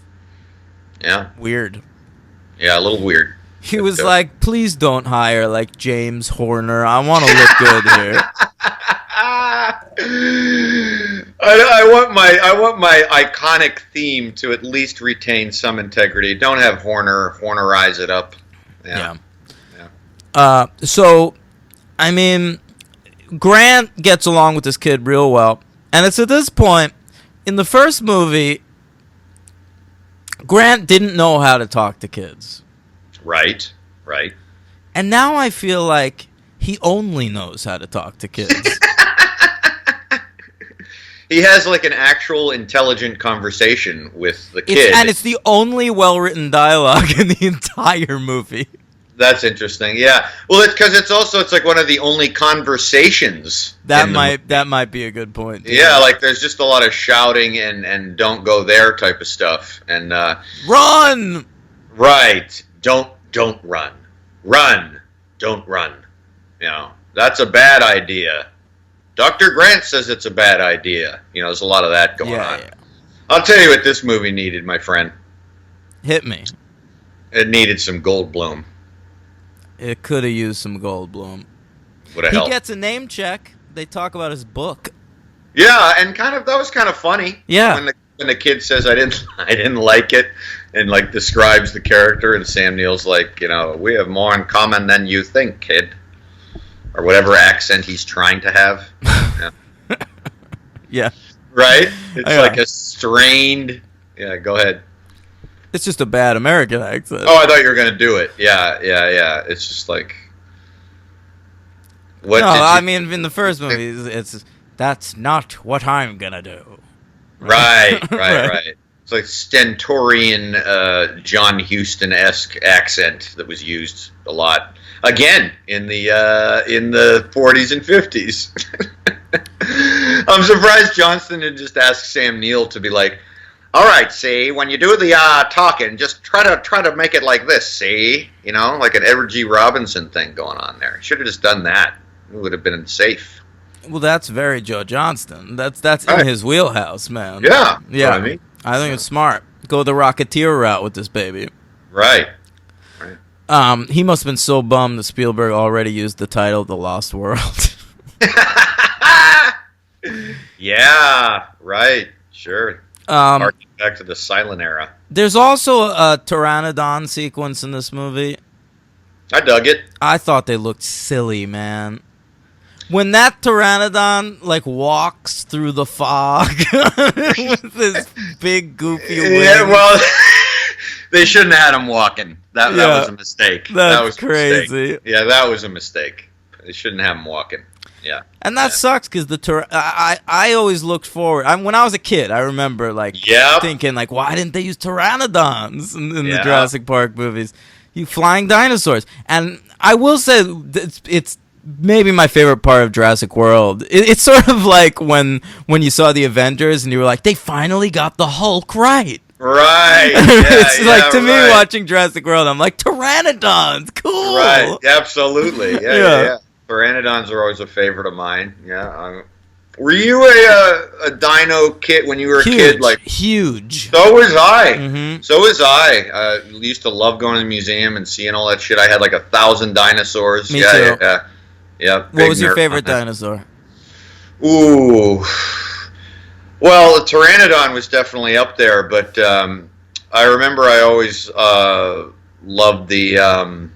Yeah. Weird. Yeah, a little weird. He was like, "Please don't hire like James Horner. I want to look good here." I want my iconic theme to at least retain some integrity. Don't have Hornerize it up. Yeah. So, I mean, Grant gets along with this kid real well, and it's at this point in the first movie, Grant didn't know how to talk to kids. Right. And now I feel like he only knows how to talk to kids. He has like an actual intelligent conversation with the kid. And it's the only well-written dialogue in the entire movie. That's interesting. Yeah. Well, it's because it's like one of the only conversations. That might be a good point. Too. Yeah, like there's just a lot of shouting and don't go there type of stuff. And run. Right. Don't run. Run. Don't run. That's a bad idea. Dr. Grant says it's a bad idea. There's a lot of that going on. Yeah. I'll tell you what this movie needed, my friend. Hit me. It needed some Goldblum. It could have used some Goldblum. Would have helped. He gets a name check. They talk about his book. Yeah, and that was kind of funny. Yeah. When the kid says I didn't like it, and like describes the character, and Sam Neill's like, we have more in common than you think, kid. Or whatever accent he's trying to have. Yeah. Yeah. Right? It's like a strained... Yeah, go ahead. It's just a bad American accent. Oh, I thought you were going to do it. Yeah. It's just like... I mean, in the first movie, it's that's not what I'm going to do. Right. It's like stentorian John Huston-esque accent that was used a lot. Again, in the 40s and 50s. I'm surprised Johnston didn't just ask Sam Neill to be like, all right, see, when you do the talking, just try to make it like this, see? Like an Edward G. Robinson thing going on there. Should have just done that. It would have been safe. Well, that's very Joe Johnston. That's in his wheelhouse, man. Yeah. Yeah. I mean. I think it's smart. Go the Rocketeer route with this baby. Right. He must have been so bummed that Spielberg already used the title The Lost World. Yeah, right. Sure. Harking back to the silent era. There's also a Pteranodon sequence in this movie. I dug it. I thought they looked silly, man. When that Pteranodon like walks through the fog with this big goofy wing. Yeah, well, they shouldn't have had him walking. That was a mistake. That was crazy. Mistake. Yeah, that was a mistake. They shouldn't have him walking. Yeah. And that sucks because I always looked forward. When I was a kid, I remember thinking like, why didn't they use pteranodons in the Jurassic Park movies? You flying dinosaurs. And I will say it's maybe my favorite part of Jurassic World. It's sort of like when you saw the Avengers and you were like, they finally got the Hulk right. Right. Yeah, it's like to me watching Jurassic World, I'm like, pteranodons, cool. Right. Absolutely. Yeah. Pteranodons are always a favorite of mine. Yeah. Were you a dino kid when you were a kid? Like huge. So was I. Mm-hmm. So was I. Used to love going to the museum and seeing all that shit. I had like 1,000 dinosaurs. Me too. Yeah. What was your favorite dinosaur? Ooh. Well, the pteranodon was definitely up there, but I remember I always loved the.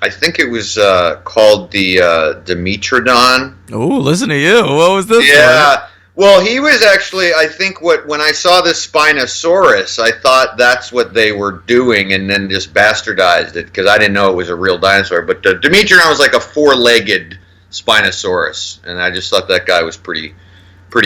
I think it was called the Dimetrodon. Oh, listen to you. What was this? Yeah. Well, he was actually, I think, when I saw the Spinosaurus, I thought that's what they were doing and then just bastardized it because I didn't know it was a real dinosaur. But Dimetrodon was like a 4-legged Spinosaurus, and I just thought that guy was pretty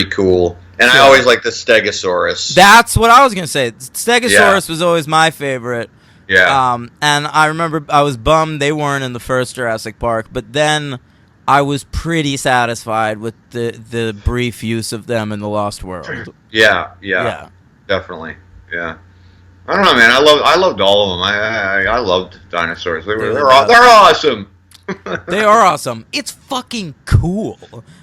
cool. And I always liked the Stegosaurus. That's what I was going to say. Stegosaurus was always my favorite. Yeah. And I remember I was bummed they weren't in the first Jurassic Park, but then I was pretty satisfied with the brief use of them in The Lost World. Yeah. Definitely. Yeah. I don't know, man. I loved all of them. I loved dinosaurs. They're awesome. They are awesome. It's fucking cool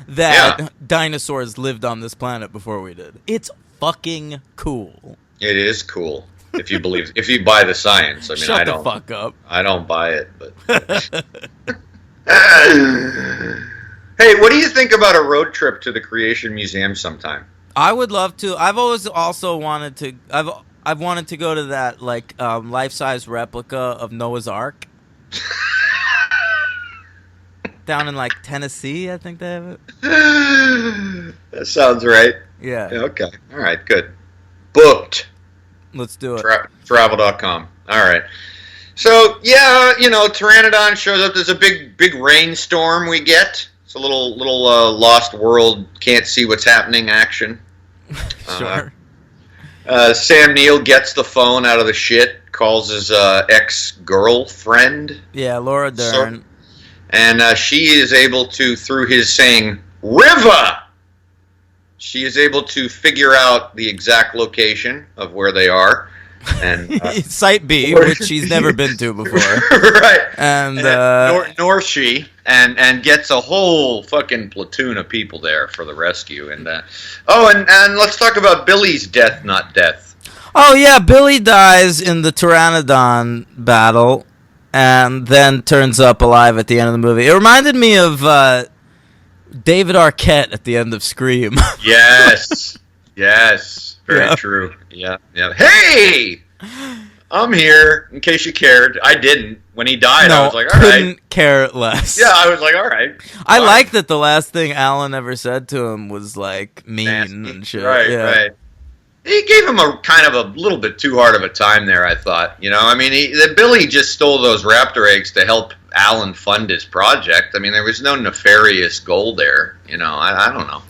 that dinosaurs lived on this planet before we did. It's fucking cool. It is cool if you buy the science. I mean, Shut the fuck up. I don't buy it, but. Hey, what do you think about a road trip to the Creation Museum sometime? I would love to. I've always also wanted to. I've wanted to go to that life-size replica of Noah's Ark. Down in Tennessee, I think they have it. That sounds right. Yeah. Okay. All right. Good. Booked. Let's do it. Travel.com. All right. So Pteranodon shows up. There's a big rainstorm we get. It's a little Lost World, can't see what's happening action. Sure. Sam Neill gets the phone out of the shit, calls his ex-girlfriend. Yeah, Laura Dern. And she is able to, through his saying, River! She is able to figure out the exact location of where they are. And Site B, which she's never been to before. Right. And nor she. And gets a whole fucking platoon of people there for the rescue. And and let's talk about Billy's death, not death. Oh, yeah, Billy dies in the Pteranodon battle. And then turns up alive at the end of the movie. It reminded me of David Arquette at the end of Scream. Yes. Very true. Yeah. Hey! I'm here, in case you cared. I didn't. When he died, I was like, all right. Couldn't care less. Yeah, I was like, all right. I like that the last thing Alan ever said to him was, mean nasty and shit. Right. He gave him a kind of a little bit too hard of a time there, I thought. I mean, Billy just stole those raptor eggs to help Alan fund his project. I mean, there was no nefarious goal there. I don't know.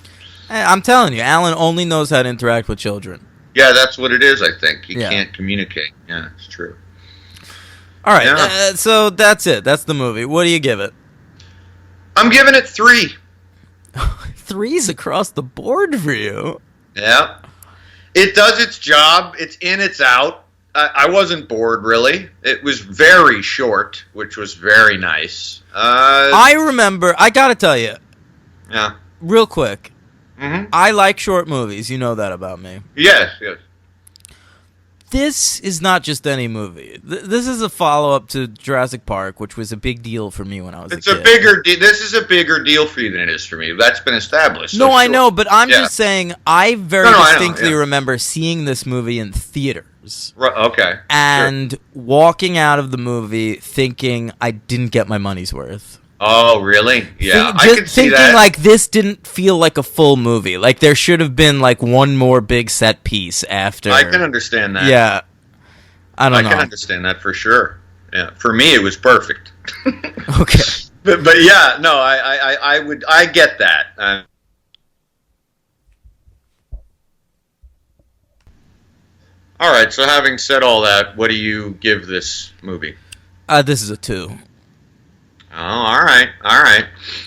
Hey, I'm telling you, Alan only knows how to interact with children. Yeah, that's what it is, I think. He can't communicate. Yeah, it's true. All right, so that's it. That's the movie. What do you give it? I'm giving it 3. 3's across the board for you. Yeah. It does its job. It's in, it's out. I wasn't bored, really. It was very short, which was very nice. I remember, I gotta tell you. Yeah. Real quick. Mm-hmm. I like short movies. You know that about me. Yes. this is not just any movie. This is a follow-up to Jurassic Park, which was a big deal for me when I was a kid. This is a bigger deal for you than it is for me. That's been established. No, so I sure. know, but I'm just saying I very distinctly I know, remember seeing this movie in theaters. Right, okay. And walking out of the movie thinking I didn't get my money's worth. Oh, really? Yeah, I can see thinking that. like this didn't feel like a full movie. Like there should have been like one more big set piece after. I can understand that. Yeah, I don't know. I can understand that for sure. Yeah, for me it was perfect. Okay, but yeah, no, I get that. All right. So having said all that, what do you give this movie? This is a 2. Oh, all right.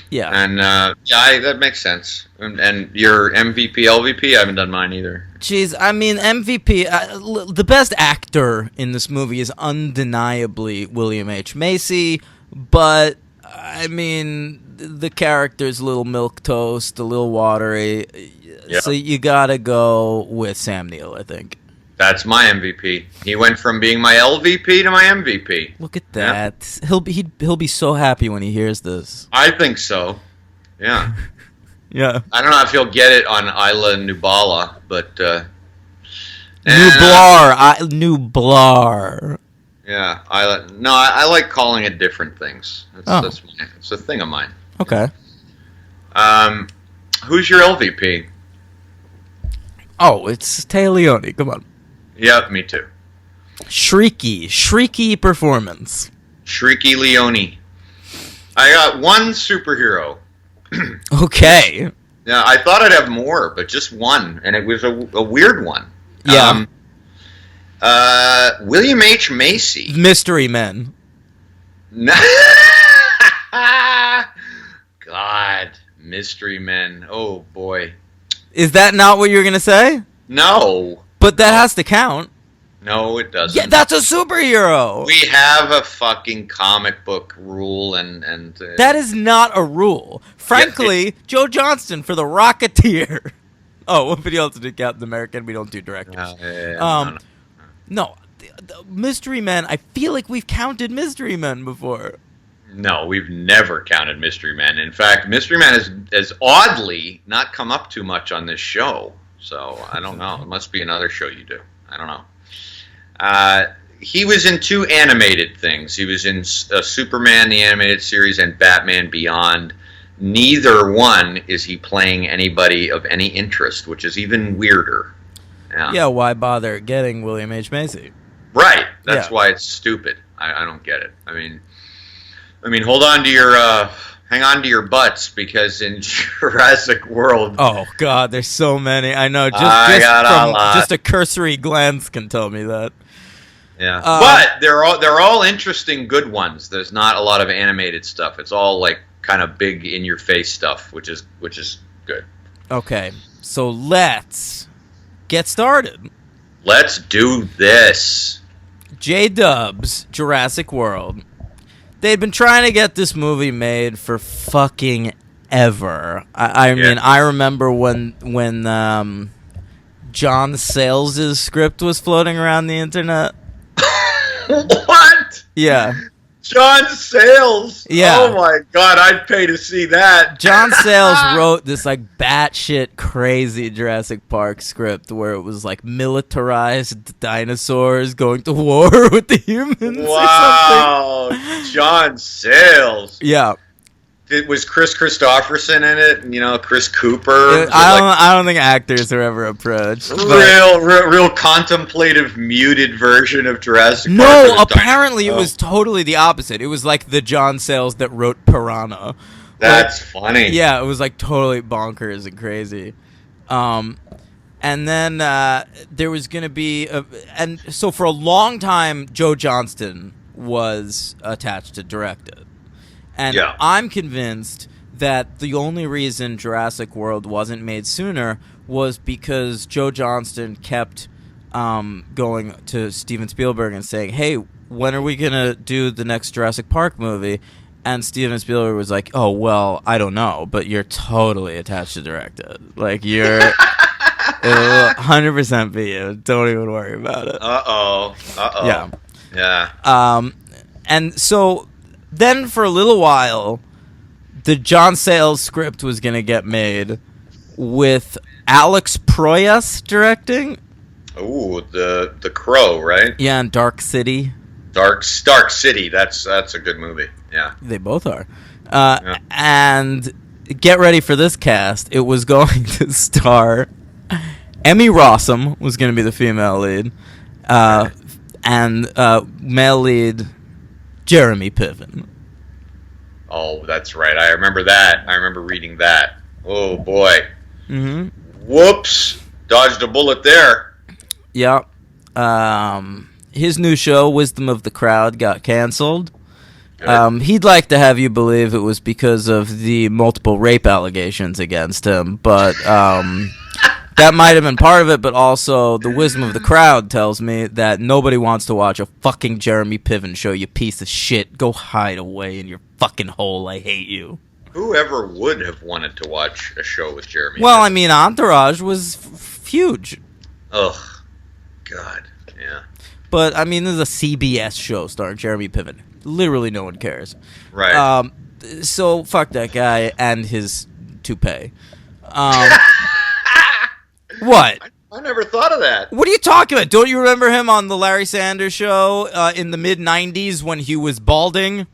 Yeah. And that makes sense. And your MVP, LVP, I haven't done mine either. Jeez, I mean MVP. The best actor in this movie is undeniably William H. Macy, but I mean the character's a little milquetoast, a little watery. Yeah. So you gotta go with Sam Neill, I think. That's my MVP. He went from being my LVP to my MVP. Look at that. Yeah. He'll be so happy when he hears this. I think so. Yeah. Yeah. I don't know if he'll get it on Isla Nublar, but Nublar. Yeah, I like calling it different things. It's a thing of mine. Okay. Who's your LVP? Oh, it's Téa Leoni. Come on. Yep, me too. Shrieky performance. Shrieky Leone. I got one superhero. Okay. Yeah, I thought I'd have more, but just one, and it was a weird one. Yeah. William H. Macy. Mystery Men. God, Mystery Men. Oh boy. Is that not what you were gonna say? No. But that has to count. No, it doesn't. Yeah, that's a superhero. We have a fucking comic book rule, and that is not a rule. Frankly, Joe Johnston for The Rocketeer. Oh, but he also did Captain America. We don't do directors. No, the Mystery Men. I feel like we've counted Mystery Men before. No, we've never counted Mystery Men. In fact, Mystery Men has oddly not come up too much on this show. So I don't know. It must be another show you do. I don't know. He was in 2 animated things. He was in Superman, the animated series, and Batman Beyond. Neither one is he playing anybody of any interest, which is even weirder. Yeah, why bother getting William H. Macy? Right. That's why it's stupid. I don't get it. I mean, hold on to your, hang on to your butts, because in Jurassic World. Oh God, there's so many. I know. Just a cursory glance can tell me that. Yeah, but they're all interesting, good ones. There's not a lot of animated stuff. It's all like kind of big in your face stuff, which is good. Okay, so let's get started. Let's do this. J-Dub's Jurassic World. They'd been trying to get this movie made for fucking ever. I mean, I remember when John Sayles' script was floating around the internet. What? Yeah. John Sayles? Yeah. Oh my God, I'd pay to see that. John Sayles wrote this like batshit crazy Jurassic Park script where it was like militarized dinosaurs going to war with the humans. Wow, or something. John Sayles. Yeah. Was Chris Christopherson in it? You know, Chris Cooper. I don't think actors are ever approached. Real contemplative, muted version of Jurassic Park. No, apparently it was totally the opposite. It was like the John Sayles that wrote Piranha. That's funny. Yeah, it was like totally bonkers and crazy. And then there was going to be, and so for a long time, Joe Johnston was attached to direct it. And I'm convinced that the only reason Jurassic World wasn't made sooner was because Joe Johnston kept going to Steven Spielberg and saying, hey, when are we going to do the next Jurassic Park movie? And Steven Spielberg was like, oh, well, I don't know, but you're totally attached to direct it. Like, you're... It'll 100% be you. Don't even worry about it. Uh-oh. Yeah. Yeah. And so then for a little while, the John Sayles script was going to get made with Alex Proyas directing. Ooh, the Crow, right? Yeah, and Dark City. Dark City. That's a good movie. Yeah. They both are. And get ready for this cast. It was going to star Emmy Rossum was going to be the female lead, and male lead Jeremy Piven. Oh, that's right. I remember that. I remember reading that. Oh boy. Mm-hmm. Whoops. Dodged a bullet there. Yep. His new show, Wisdom of the Crowd, got canceled. He'd like to have you believe it was because of the multiple rape allegations against him, but that might have been part of it, but also the wisdom of the crowd tells me that nobody wants to watch a fucking Jeremy Piven show, you piece of shit. Go hide away in your fucking hole. I hate you. Whoever would have wanted to watch a show with Jeremy Well, Piven? I mean, Entourage was huge. Ugh. God. Yeah. But, I mean, this is a CBS show starring Jeremy Piven. Literally no one cares. Right. So, fuck that guy and his toupee. What? I never thought of that. What are you talking about? Don't you remember him on the Larry Sanders Show in the mid-'90s when he was balding?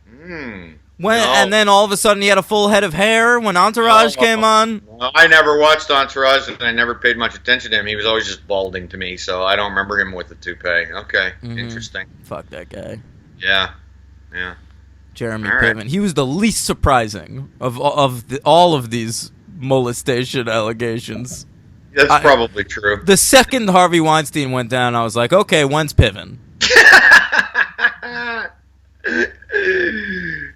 No. And then all of a sudden he had a full head of hair when Entourage came on? I never watched Entourage, and I never paid much attention to him. He was always just balding to me, so I don't remember him with the toupee. Okay, Interesting. Fuck that guy. Yeah. Jeremy All right. Piven. He was the least surprising of all of these molestation allegations. That's probably true. The second Harvey Weinstein went down, I was like, okay, when's Piven?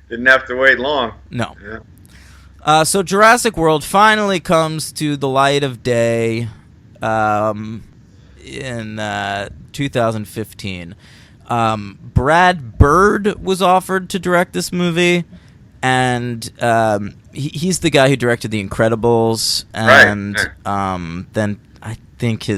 Didn't have to wait long. No. Yeah. So Jurassic World finally comes to the light of day in 2015. Brad Bird was offered to direct this movie, and he's the guy who directed The Incredibles, and Right. then I think He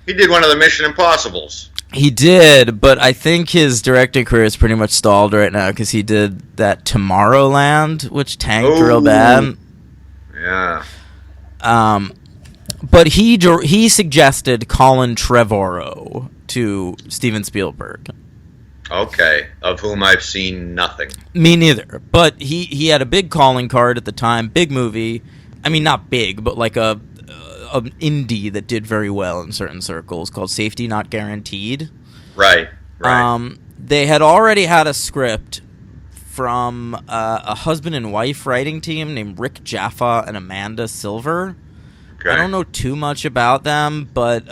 did one of the Mission Impossibles. He did, but I think his directing career is pretty much stalled right now because he did that Tomorrowland, which tanked real bad. Yeah. But he suggested Colin Trevorrow to Steven Spielberg. Okay. Of whom I've seen nothing. Me neither. But he had a big calling card at the time, big movie. I mean, not big, but like an indie that did very well in certain circles called Safety Not Guaranteed. Right. They had already had a script from a husband and wife writing team named Rick Jaffa and Amanda Silver. Okay. I don't know too much about them, but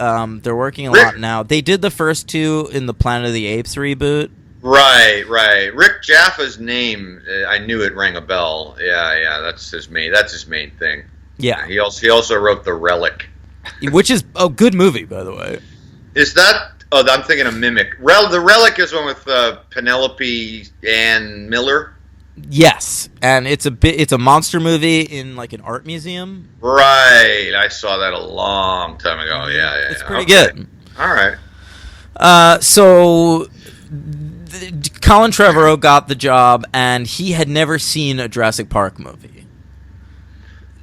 they're working a lot now. They did the first two in the Planet of the Apes reboot. Right. Rick Jaffa's name, I knew it rang a bell. Yeah, that's his main thing. Yeah. He also wrote The Relic. Which is a good movie, by the way. Is that... Oh, I'm thinking of Mimic. The Relic is one with Penelope Ann Miller. Yes, and it's a monster movie in like an art museum. Right, I saw that a long time ago. Yeah. It's pretty good. All right. So Colin Trevorrow got the job, and he had never seen a Jurassic Park movie.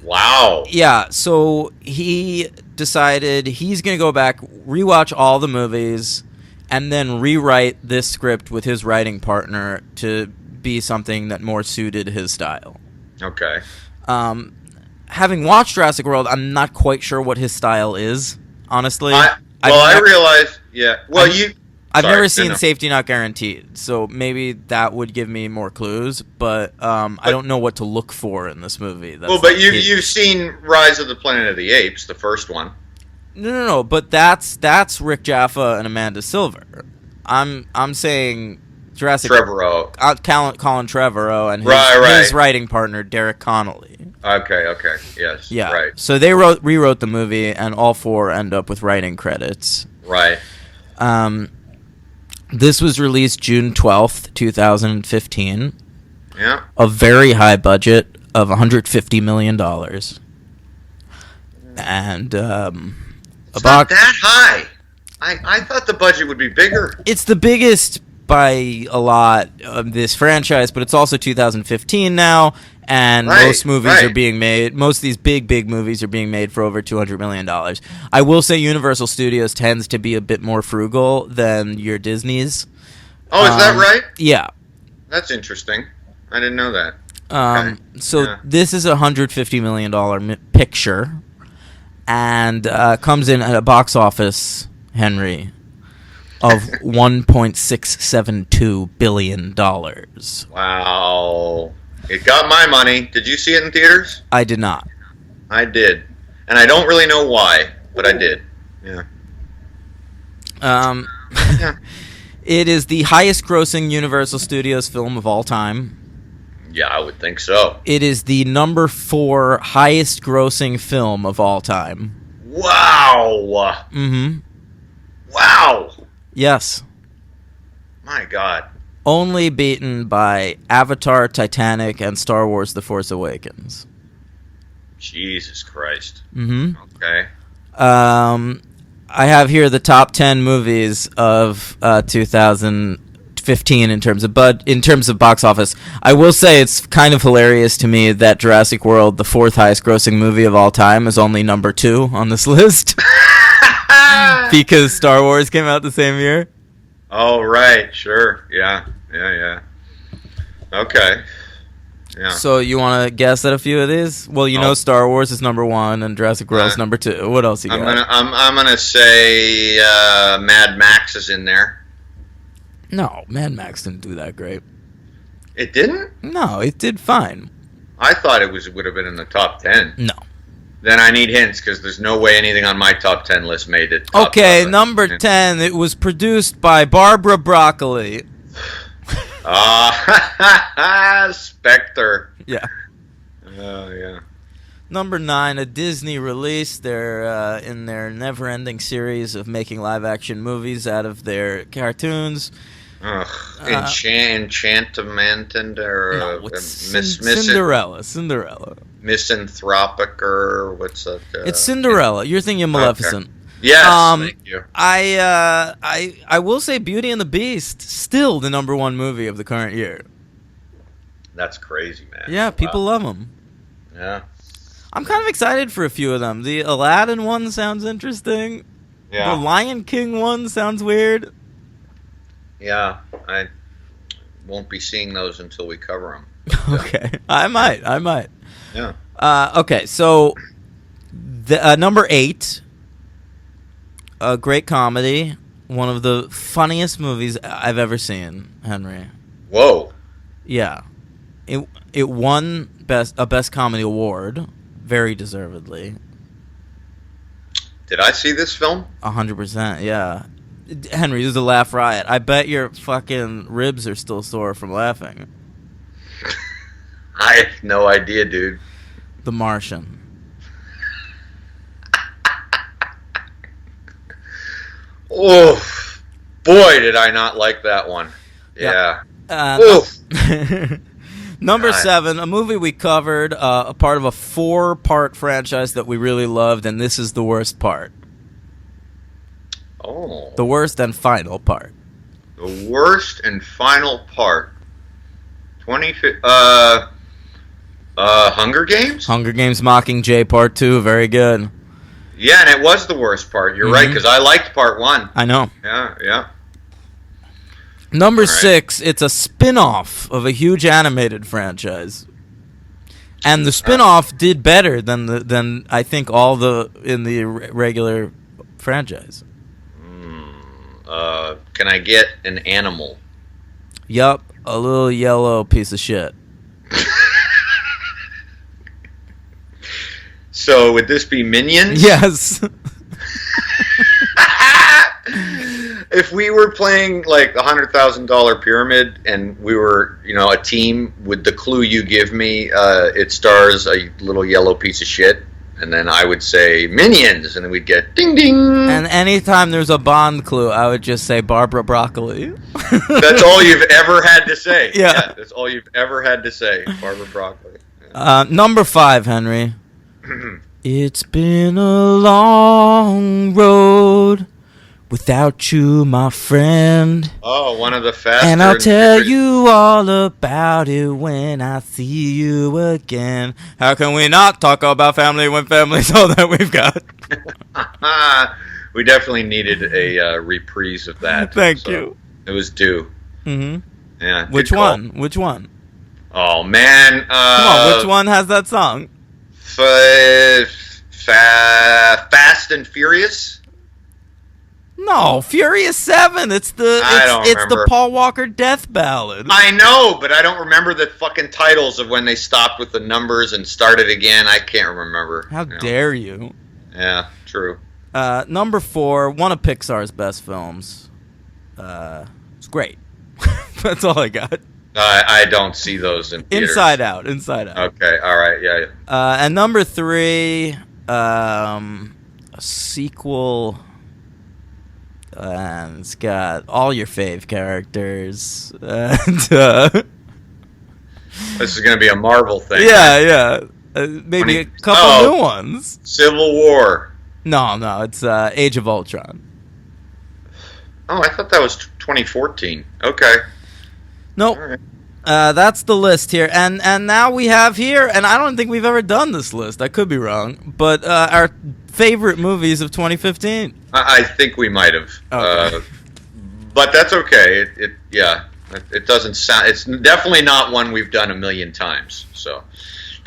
Wow. Yeah, so he decided he's going to go back, rewatch all the movies, and then rewrite this script with his writing partner to be something that more suited his style. Okay. Having watched Jurassic World, I'm not quite sure what his style is, honestly. I realized, yeah. Well, I've never seen Safety Not Guaranteed, so maybe that would give me more clues, but I don't know what to look for in this movie. But you've seen Rise of the Planet of the Apes, the first one. No, but that's Rick Jaffa and Amanda Silver. I'm saying Jurassic Trevorrow. Colin Trevorrow and his writing partner Derek Connolly. Okay, yes. Yeah. Right. So they rewrote the movie, and all four end up with writing credits. Right. This was released June 12th, 2015. Yeah. A very high budget of $150 million. And It's not that high. I thought the budget would be bigger. It's the biggest by a lot of this franchise, but it's also 2015 now, and most movies are being made. Most of these big movies are being made for over $200 million. I will say Universal Studios tends to be a bit more frugal than your Disney's. Oh, is that right? Yeah. That's interesting. I didn't know that. This is a $150 million picture, and comes in at a box office, Henry, of $1.672 billion. Wow. It got my money. Did you see it in theaters? I did not. I did. And I don't really know why, but I did. Yeah. Yeah. It is the highest grossing Universal Studios film of all time. Yeah, I would think so. It is the number 4 highest grossing film of all time. Wow. Mm-hmm. Wow. Yes. My God. Only beaten by Avatar, Titanic, and Star Wars The Force Awakens. Jesus Christ. Mm-hmm. Okay. I have here the top 10 movies of 2015 in terms of box office. I will say it's kind of hilarious to me that Jurassic World, the 4th highest grossing movie of all time, is only number 2 on this list. Because Star Wars came out the same year. Oh, right. Sure. Yeah. Okay. Yeah. So you want to guess at a few of these? Well, you know Star Wars is number 1 and Jurassic World is number 2. What else you got? I'm gonna say Mad Max is in there. No, Mad Max didn't do that great. It didn't? No, it did fine. I thought it would have been in the top 10. No. Then I need hints because there's no way anything on my top 10 list made it. Okay, number 10. It was produced by Barbara Broccoli. Spectre. Yeah. Oh, yeah. Number 9, a Disney release. They're in their never-ending series of making live-action movies out of their cartoons. Ugh. Enchantment or Cinderella. Misanthropic or what's that? It's Cinderella. You're thinking Maleficent. Okay. Yes, thank you. I will say Beauty and the Beast, still the number 1 movie of the current year. That's crazy, man. Yeah, people love them. Yeah. I'm kind of excited for a few of them. The Aladdin one sounds interesting. Yeah. The Lion King one sounds weird. Yeah, I won't be seeing those until we cover them. Okay, I might. Yeah. Okay, so the number 8, a great comedy, one of the funniest movies I've ever seen, Henry. Whoa. Yeah, it won a best comedy award, very deservedly. Did I see this film? 100%. Yeah. Henry, this is a laugh riot. I bet your fucking ribs are still sore from laughing. I have no idea, dude. The Martian. Oh, boy, did I not like that one. Yeah. Number 7, a movie we covered, a part of a 4-part franchise that we really loved, and this is the worst part. Oh. The worst and final part. The worst and final part. Hunger Games? Hunger Games Mockingjay Part 2, very good. Yeah, and it was the worst part. You're right, because I liked Part 1. I know. Yeah. Number 6, it's a spin-off of a huge animated franchise. And the spin-off did better than I think all in the regular franchise. Can I get an animal? Yup, a little yellow piece of shit. So would this be Minions? Yes. If we were playing like the $100,000 pyramid and we were, a team, would the clue you give me, it stars a little yellow piece of shit, and then I would say Minions, and then we'd get ding ding. And anytime there's a Bond clue, I would just say Barbara Broccoli. That's all you've ever had to say. Yeah. That's all you've ever had to say, Barbara Broccoli. Number 5, Henry. It's been a long road without you, my friend. Oh, one of the faster. And I'll tell you all about it when I see you again. How can we not talk about family when family's all that we've got? We definitely needed a reprise of that. Thank you. It was due. Mm-hmm. Yeah. Which one? Which one? Oh, man. Come on, which one has that song? Fast and Furious? No, Furious 7. It's the Paul Walker death ballad. I know, but I don't remember the fucking titles of when they stopped with the numbers and started again. I can't remember. How dare you? Yeah, true. Number 4, one of Pixar's best films. It's great. That's all I got. I don't see those in theaters. Inside Out. Okay, all right, yeah. And number 3, a sequel. And it's got all your fave characters. And, this is going to be a Marvel thing. Yeah. Maybe a couple new ones. Civil War. No, it's Age of Ultron. Oh, I thought that was 2014. Okay. Nope. All right. That's the list here. And now we have here, and I don't think we've ever done this list. I could be wrong. But our favorite movies of 2015. I think we might have. Okay. But that's okay. It doesn't sound... It's definitely not one we've done a million times. So,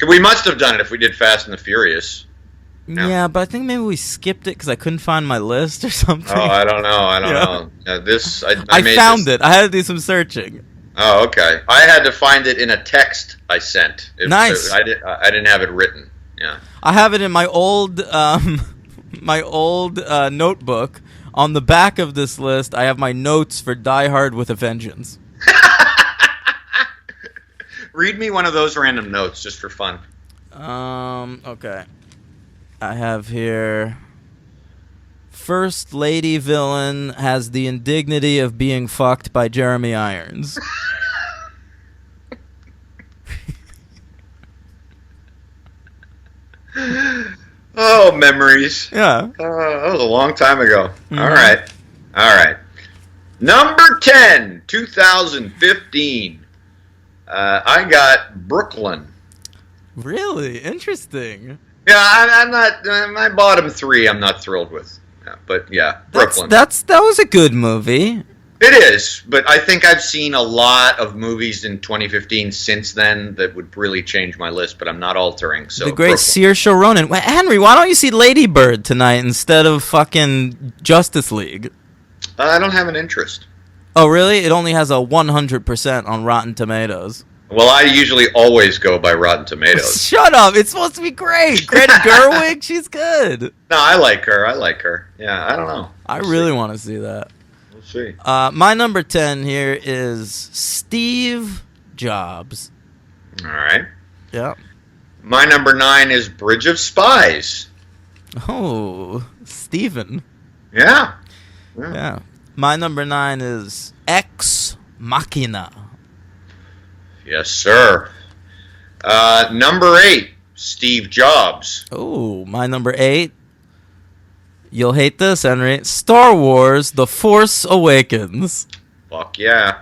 we must have done it if we did Fast and the Furious. Yeah, but I think maybe we skipped it because I couldn't find my list or something. Oh, I don't know. I found it. I had to do some searching. Oh, okay. I had to find it in a text I sent. Nice. I didn't have it written. Yeah. I have it in my old notebook. On the back of this list, I have my notes for Die Hard with a Vengeance. Read me one of those random notes just for fun. Okay. I have here... First lady villain has the indignity of being fucked by Jeremy Irons. Oh, memories. Yeah. That was a long time ago. Mm-hmm. All right. Number 10, 2015. I got Brooklyn. Really? Interesting. Yeah, I'm not... my bottom 3 I'm not thrilled with. Yeah, but yeah, Brooklyn. That was a good movie. It is, but I think I've seen a lot of movies in 2015 since then that would really change my list, but I'm not altering. So the great Saoirse Ronan. Henry, why don't you see Lady Bird tonight instead of fucking Justice League? I don't have an interest. Oh, really? It only has a 100% on Rotten Tomatoes. Well, I usually always go by Rotten Tomatoes. Shut up! It's supposed to be great. Greta Gerwig, she's good. No, I like her. Yeah, I don't know. I really want to see that. We'll see. My number 10 here is Steve Jobs. All right. Yeah. My number 9 is Bridge of Spies. Oh, Steven. Yeah. Yeah. My number 9 is Ex Machina. Yes, sir. Number 8, Steve Jobs. Oh, my number 8. You'll hate this, Henry. Star Wars: The Force Awakens. Fuck yeah.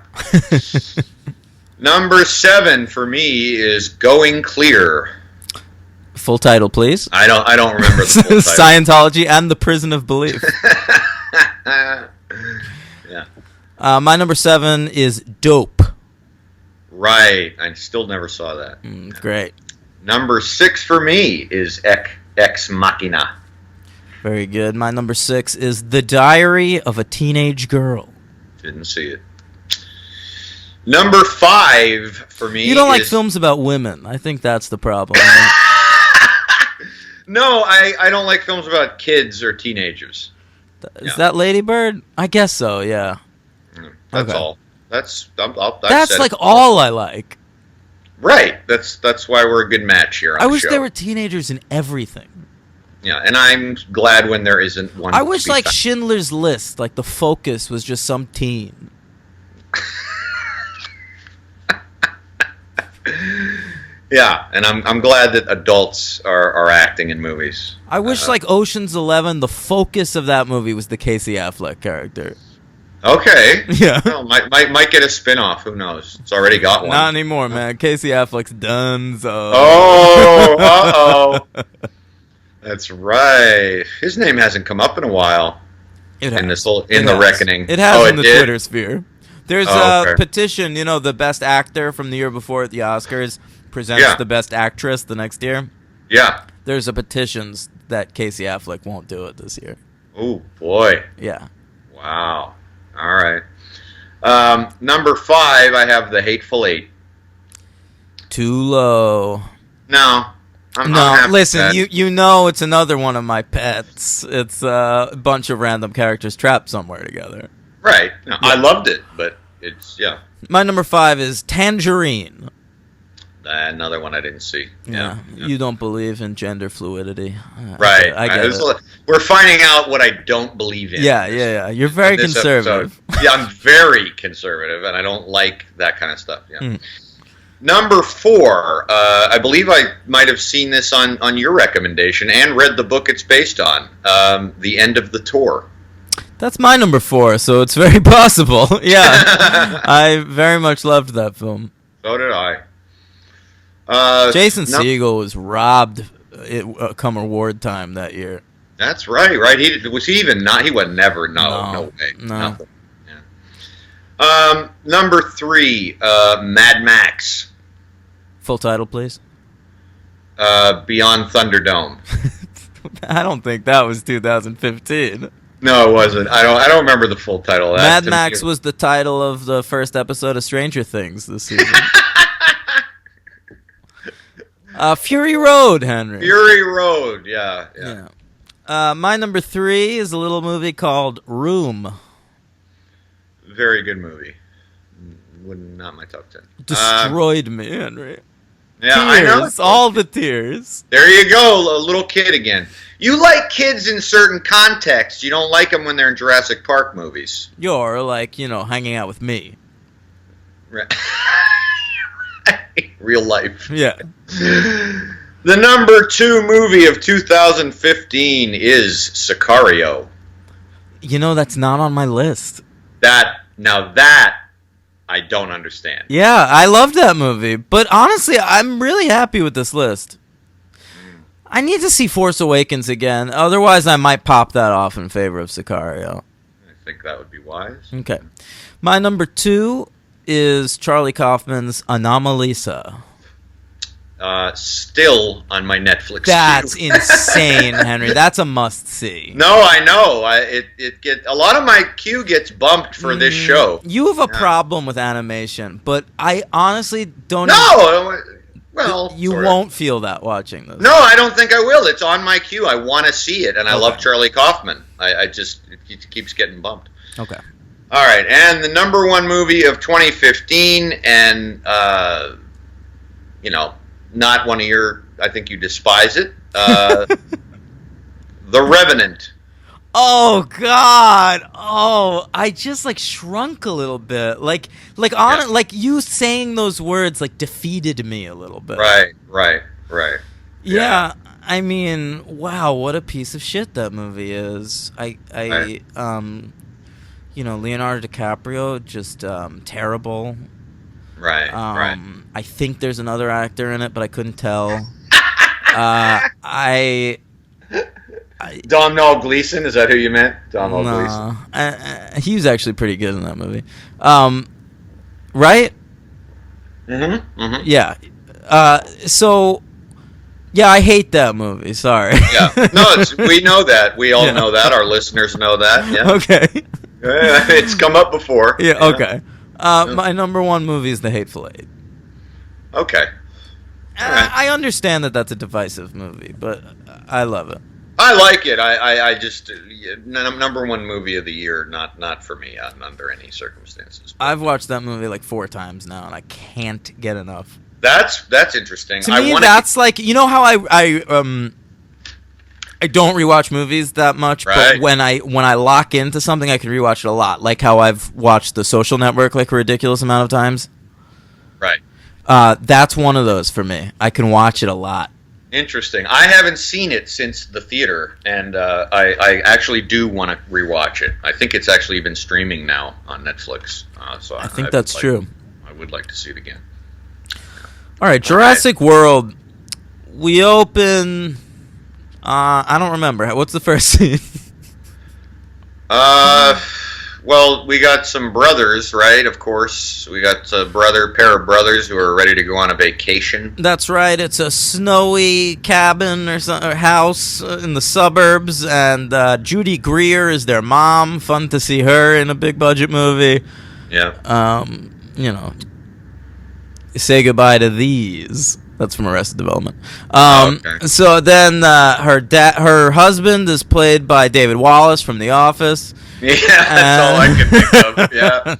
Number 7 for me is Going Clear. Full title, please. I don't remember the full title. Scientology and the Prison of Belief. Yeah. My number 7 is Dope. Right. I still never saw that. Great. Number 6 for me is Ex Machina. Very good. My number 6 is The Diary of a Teenage Girl. Didn't see it. Number 5 for me. You don't like films about women. I think that's the problem. No, I don't like films about kids or teenagers. Is that Lady Bird? I guess so. Yeah. That's Okay. all. That's like all I like. Right. That's why we're a good match here. I wish there were teenagers in everything. Yeah, and I'm glad when there isn't one. I wish like Schindler's List, like the focus was just some teen. Yeah, and I'm glad that adults are acting in movies. I wish, like Ocean's 11, the focus of that movie was the Casey Affleck character. Okay. Yeah. Well, might get a spin-off. Who knows? It's already got one. Not anymore, man. Casey Affleck's done. So. Oh, That's right. His name hasn't come up in a while. It has. In the Reckoning. It has in the did? Twitter sphere. There's a petition, the best actor from the year before at the Oscars presents the best actress the next year. Yeah. There's a petition that Casey Affleck won't do it this year. Oh, boy. Yeah. Wow. All right. Number 5, I have The Hateful Eight. Too low. No. I'm listen, it's another one of my pets. It's a bunch of random characters trapped somewhere together. Right. No, I loved it, but it's, My number 5 is Tangerine. Another one I didn't see. Yeah. You don't believe in gender fluidity. Right. I get it. We're finding out what I don't believe in. Yeah. You're very conservative. Yeah, I'm very conservative, and I don't like that kind of stuff. Yeah. Number 4, I believe I might have seen this on your recommendation and read the book it's based on, The End of the Tour. That's my number 4, so it's very possible. Yeah. I very much loved that film. So did I. Jason Segel was robbed come award time that year. That's right. He was never. No way. No. Nothing. Yeah. Number 3, Mad Max. Full title, please. Beyond Thunderdome. I don't think that was 2015. No, it wasn't. I don't remember the full title of that. Mad Max was the title of the first episode of Stranger Things this season. Fury Road, Henry. Fury Road, yeah. My number 3 is a little movie called Room. Very good movie. Not my top 10. Destroyed me, Henry. Yeah, tears, I know. All the tears. There you go, a little kid again. You like kids in certain contexts. You don't like them when they're in Jurassic Park movies. You're like, hanging out with me. Right. Real life. Yeah. The number 2 movie of 2015 is Sicario. That's not on my list. That I don't understand. Yeah, I loved that movie. But honestly, I'm really happy with this list. I need to see Force Awakens again. Otherwise, I might pop that off in favor of Sicario. I think that would be wise. Okay. My number 2 is Charlie Kaufman's Anomalisa. Still on my Netflix queue. That's insane, Henry. That's a must-see. No, I know. A lot of my queue gets bumped for this show. You have a problem with animation, but I honestly don't... No! Well, you won't feel that watching this. No, I don't think I will. It's on my queue. I want to see it, and I love Charlie Kaufman. It keeps getting bumped. Okay. All right, and the number 1 movie of 2015, and, not one of your, I think you despise it, The Revenant. Oh, God. Oh, I just, shrunk a little bit. Like you saying those words, defeated me a little bit. Right. Yeah, I mean, wow, what a piece of shit that movie is. Leonardo DiCaprio, just terrible. Right. I think there's another actor in it, but I couldn't tell. Domhnall Gleeson, is that who you meant? Domhnall Gleeson. He was actually pretty good in that movie. Right? Mm-hmm. Yeah. I hate that movie. Sorry. Yeah. No, we know that. We all know that. Our listeners know that. Yeah. Okay. It's come up before. Yeah, okay. My number 1 movie is The Hateful Eight. Okay. I understand that that's a divisive movie, but I love it. I like it. I just number 1 movie of the year. Not for me under any circumstances. I've watched that movie 4 times now, and I can't get enough. That's interesting. To me, that's how I don't rewatch movies that much, but when I lock into something, I can rewatch it a lot. Like how I've watched The Social Network a ridiculous amount of times. Right. That's one of those for me. I can watch it a lot. Interesting. I haven't seen it since the theater, and I actually do want to rewatch it. I think it's actually been streaming now on Netflix. So I think that's true. I would like to see it again. All right, Jurassic World. We open. I don't remember. What's the first scene? Well, we got some brothers, right? Of course, we got a pair of brothers who are ready to go on a vacation. That's right. It's a snowy cabin or house in the suburbs, and Judy Greer is their mom. Fun to see her in a big budget movie. Yeah. You know, say goodbye to these. That's from Arrested Development. Okay. So then her husband is played by David Wallace from The Office. Yeah, that's all I can think of. Yeah,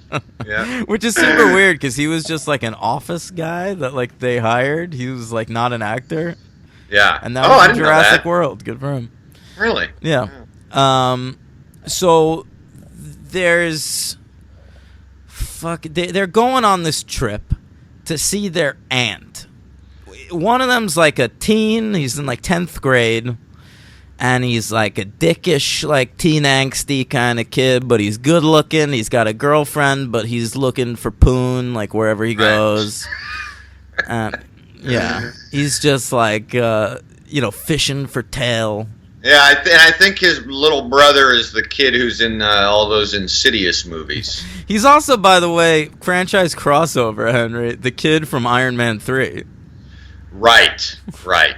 yeah. Which is super weird because he was just like an office guy that like they hired. He was like not an actor. Yeah. And now he's in Jurassic World. Good for him. Really? Yeah. So there's they're going on this trip to see their aunt. One of them's like a teen. He's in like 10th grade. And he's like a dickish, like teen angsty kind of kid, but he's good looking. He's got a girlfriend, but he's looking for poon, like wherever he goes. Yeah, he's just like, fishing for tail. Yeah, I think his little brother is the kid who's in all those Insidious movies. He's also, by the way, franchise crossover, Henry, the kid from Iron Man 3. Right,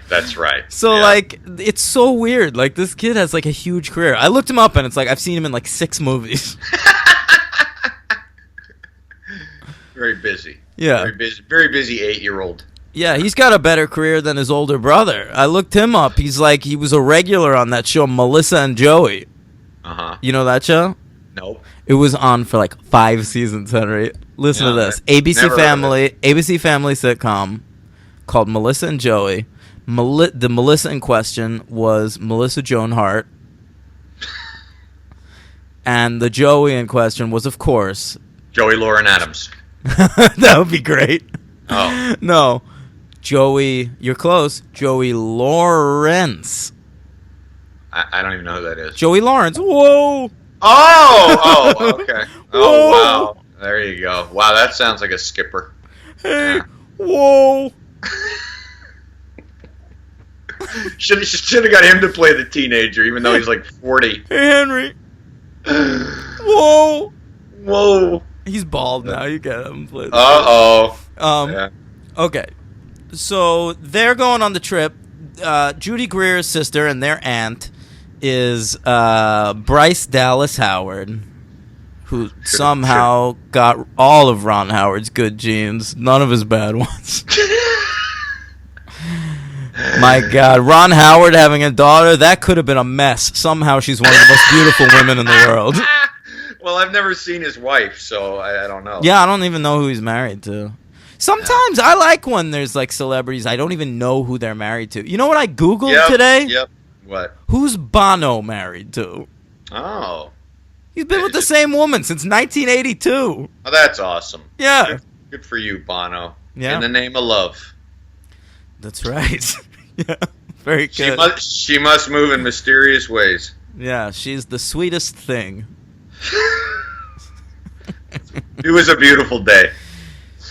that's right. So, like, it's so weird. Like, this kid has, like, a huge career. I looked him up, and it's like, I've seen him in, like, 6 movies. Very busy. Yeah. Very busy 8-year-old. Yeah, he's got a better career than his older brother. I looked him up. He was a regular on that show, Melissa and Joey. Uh-huh. You know that show? Nope. It was on for, like, 5 seasons, Henry. Listen to this. ABC Family sitcom. Called Melissa and Joey. The Melissa in question was Melissa Joan Hart. And the Joey in question was, of course... Joey Lauren Adams. That would be great. Oh. No. Joey... You're close. Joey Lawrence. I don't even know who that is. Joey Lawrence. Whoa! Oh, okay. Oh, Whoa. wow. There you go. Wow, that sounds like a skipper. Hey, whoa! Should have got him to play the teenager, even though he's like 40. Hey, Henry. Whoa! Whoa! He's bald now. You get him. Uh-oh. Yeah. Okay. So they're going on the trip. Judy Greer's sister and their aunt is Bryce Dallas Howard, who somehow got all of Ron Howard's good genes, none of his bad ones. My God, Ron Howard having a daughter, that could have been a mess. Somehow she's one of the most beautiful women in the world. Well, I've never seen his wife, so I don't know. Yeah, I don't even know who he's married to. Sometimes I like when there's like celebrities I don't even know who they're married to. You know what I Googled today? Yep. What? Who's Bono married to? Oh. He's been with the same woman since 1982. Oh, that's awesome. Yeah. Good for you, Bono. Yeah. In the name of love. That's right. Yeah. Very good. She must move in mysterious ways. Yeah, she's the sweetest thing. It was a beautiful day.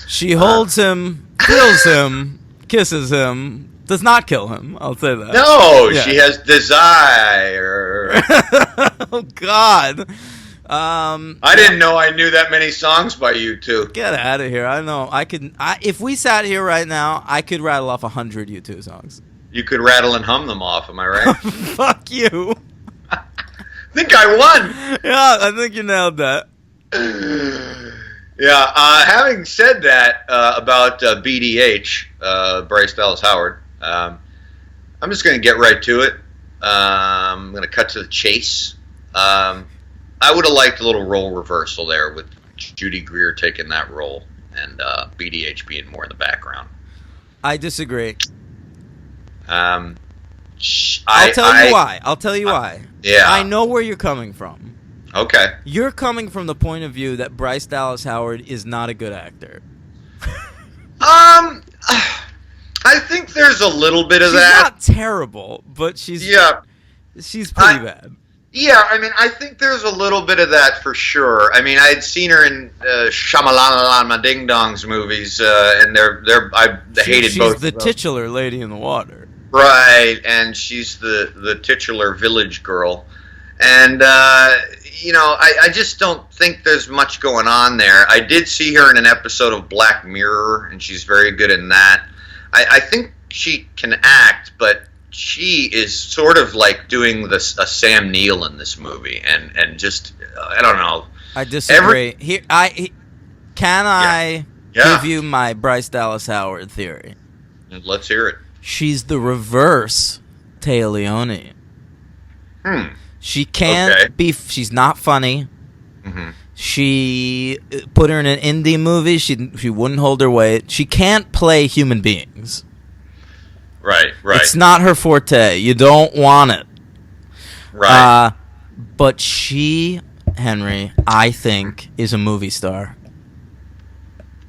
She holds him, kills him, kisses him, does not kill him. I'll say that. No, yeah. She has desire. Oh, God. I didn't know I knew that many songs by you two. Get out of here. I know. If we sat here right now, I could rattle off 100 U2 songs. You could rattle and hum them off, am I right? Fuck you. I think I won. Yeah, I think you nailed that. Yeah, having said that about BDH, Bryce Dallas Howard, I'm just going to get right to it. I'm going to cut to the chase. I would have liked a little role reversal there with Judy Greer taking that role and BDH being more in the background. I disagree. I'll tell you why. Yeah. I know where you're coming from. Okay. You're coming from the point of view that Bryce Dallas Howard is not a good actor. Um, I think there's a little bit of She's that. not terrible, but she's pretty bad. Yeah, I mean, I think there's a little bit of that for sure. I mean, I had seen her in Shyamalama Ding Dong's movies, and I hated both. She's the titular lady in the water. Right, and she's the titular village girl. And, I just don't think there's much going on there. I did see her in an episode of Black Mirror, and she's very good in that. I think she can act, but she is sort of like doing a Sam Neill in this movie, and just, I don't know. I disagree. Can I give you my Bryce Dallas Howard theory? Let's hear it. She's the reverse Téa Leoni. She can't be. She's not funny. Mm-hmm. She put her in an indie movie. She wouldn't hold her weight. She can't play human beings. Right. It's not her forte. You don't want it. Right. But she, Henry, I think, is a movie star.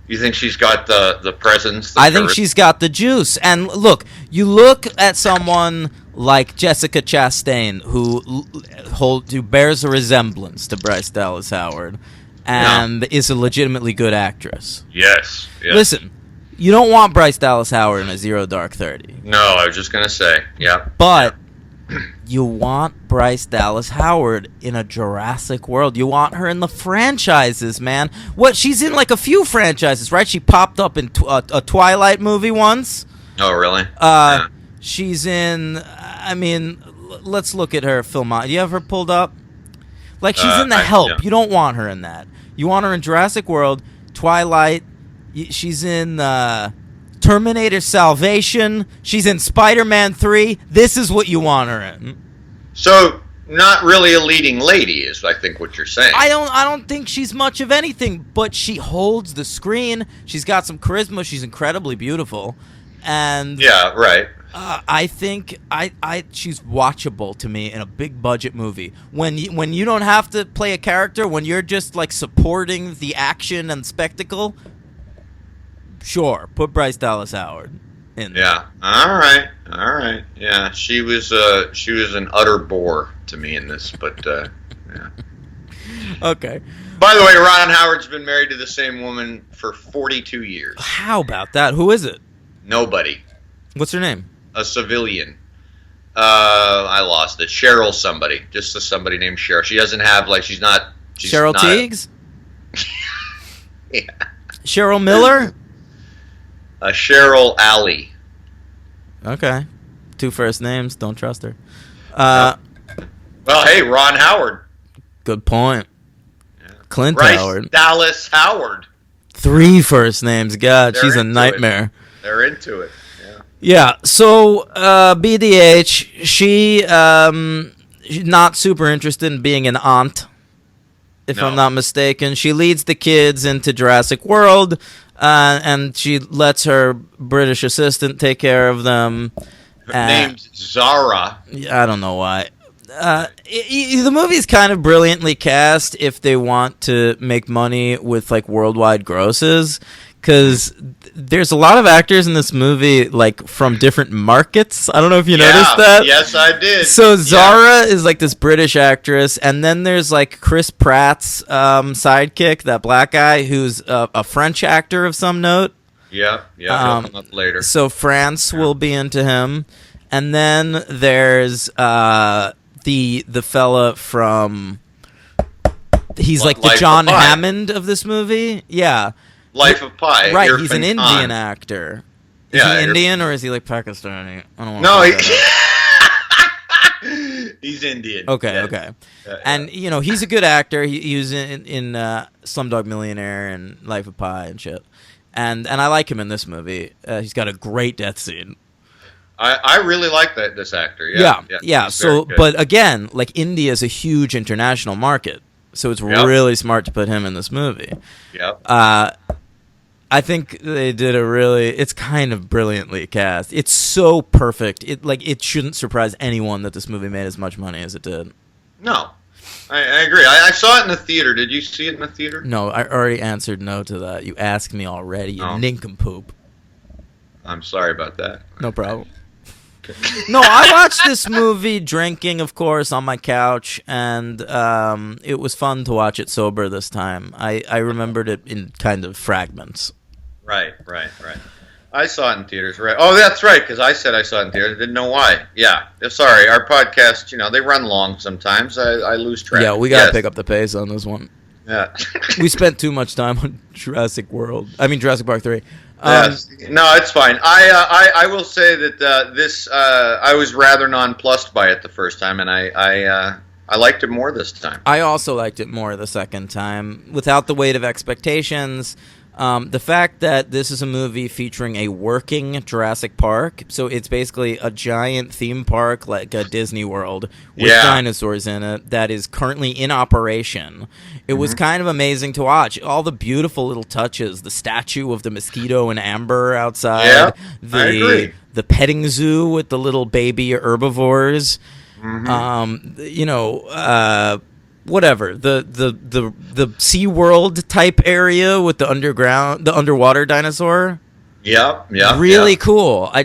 You think she's got the presence? I think she's got the juice. And look, you look at someone like Jessica Chastain, who bears a resemblance to Bryce Dallas Howard, and is a legitimately good actress. Yes. Listen, you don't want Bryce Dallas Howard in a Zero Dark 30. No, I was just gonna say, yeah. But you want Bryce Dallas Howard in a Jurassic World. You want her in the franchises, man. What? She's in like a few franchises, right? She popped up in a Twilight movie once. Oh, really? She's in. I mean, let's look at her film. Do you have her pulled up? Like she's in The Help. Yeah. You don't want her in that. You want her in Jurassic World, Twilight. She's in Terminator Salvation. She's in Spider-Man 3. This is what you want her in. So, not really a leading lady is, I think, what you're saying. I don't think she's much of anything, but she holds the screen. She's got some charisma. She's incredibly beautiful, and yeah, right. I think she's watchable to me in a big budget movie. When you don't have to play a character, when you're just like supporting the action and spectacle. Sure, put Bryce Dallas Howard in there. Yeah. All right. Yeah, she was an utter bore to me in this, but yeah. Okay. By the way, Ron Howard's been married to the same woman for 42 years. How about that? Who is it? Nobody. What's her name? A civilian. I lost it. Cheryl somebody. Just somebody named Cheryl. She doesn't have she's not Cheryl Teagues? Yeah. Cheryl Miller? Cheryl Alley. Okay. 2 first names. Don't trust her. Well, hey, Ron Howard. Good point. Yeah. Clint Bryce Howard. Dallas Howard. 3 first names. God, she's a nightmare. They're into it. Yeah. So, BDH, she's not super interested in being an aunt, if I'm not mistaken. She leads the kids into Jurassic World. And she lets her British assistant take care of them. Her name's Zara. I don't know why. The movie's kind of brilliantly cast if they want to make money with like worldwide grosses, because there's a lot of actors in this movie like from different markets. I don't know if you noticed that. Yes, I did. So Zara is like this British actress, and then there's like Chris Pratt's sidekick, that black guy who's a French actor of some note. Yeah, he'll come up later. So France will be into him, and then there's the fella from. He's like the John Hammond of this movie. Yeah. Life of Pi. Right, Irfan he's an Indian Khan. Actor. Is he Indian or is he like Pakistani? I don't want to No, he's Indian. Okay. And he's a good actor. He was in Slumdog Millionaire and Life of Pi and shit. And I like him in this movie. He's got a great death scene. I really like this actor. Yeah. So, but again, like India is a huge international market, so it's really smart to put him in this movie. Yep. I think they did it's kind of brilliantly cast. It's so perfect. It shouldn't surprise anyone that this movie made as much money as it did. No, I agree. I saw it in the theater. Did you see it in the theater? No, I already answered no to that. You asked me already, you nincompoop. I'm sorry about that. No problem. No, I watched this movie drinking, of course, on my couch, and it was fun to watch it sober this time. I remembered it in kind of fragments. Right. I saw it in theaters, right? Oh, that's right, because I said I saw it in theaters. I didn't know why. Yeah, sorry. Our podcast, they run long sometimes. I lose track. Yeah, we got to pick up the pace on this one. Yeah. We spent too much time on Jurassic Park 3. Yes. No, it's fine. I will say that this I was rather nonplussed by it the first time, and I liked it more this time. I also liked it more the second time, without the weight of expectations. The fact that this is a movie featuring a working Jurassic Park, so it's basically a giant theme park like a Disney World with dinosaurs in it that is currently in operation. It was kind of amazing to watch. All the beautiful little touches, the statue of the mosquito and amber outside, I agree. The petting zoo with the little baby herbivores, whatever, the SeaWorld type area with the underwater dinosaur. Really cool. I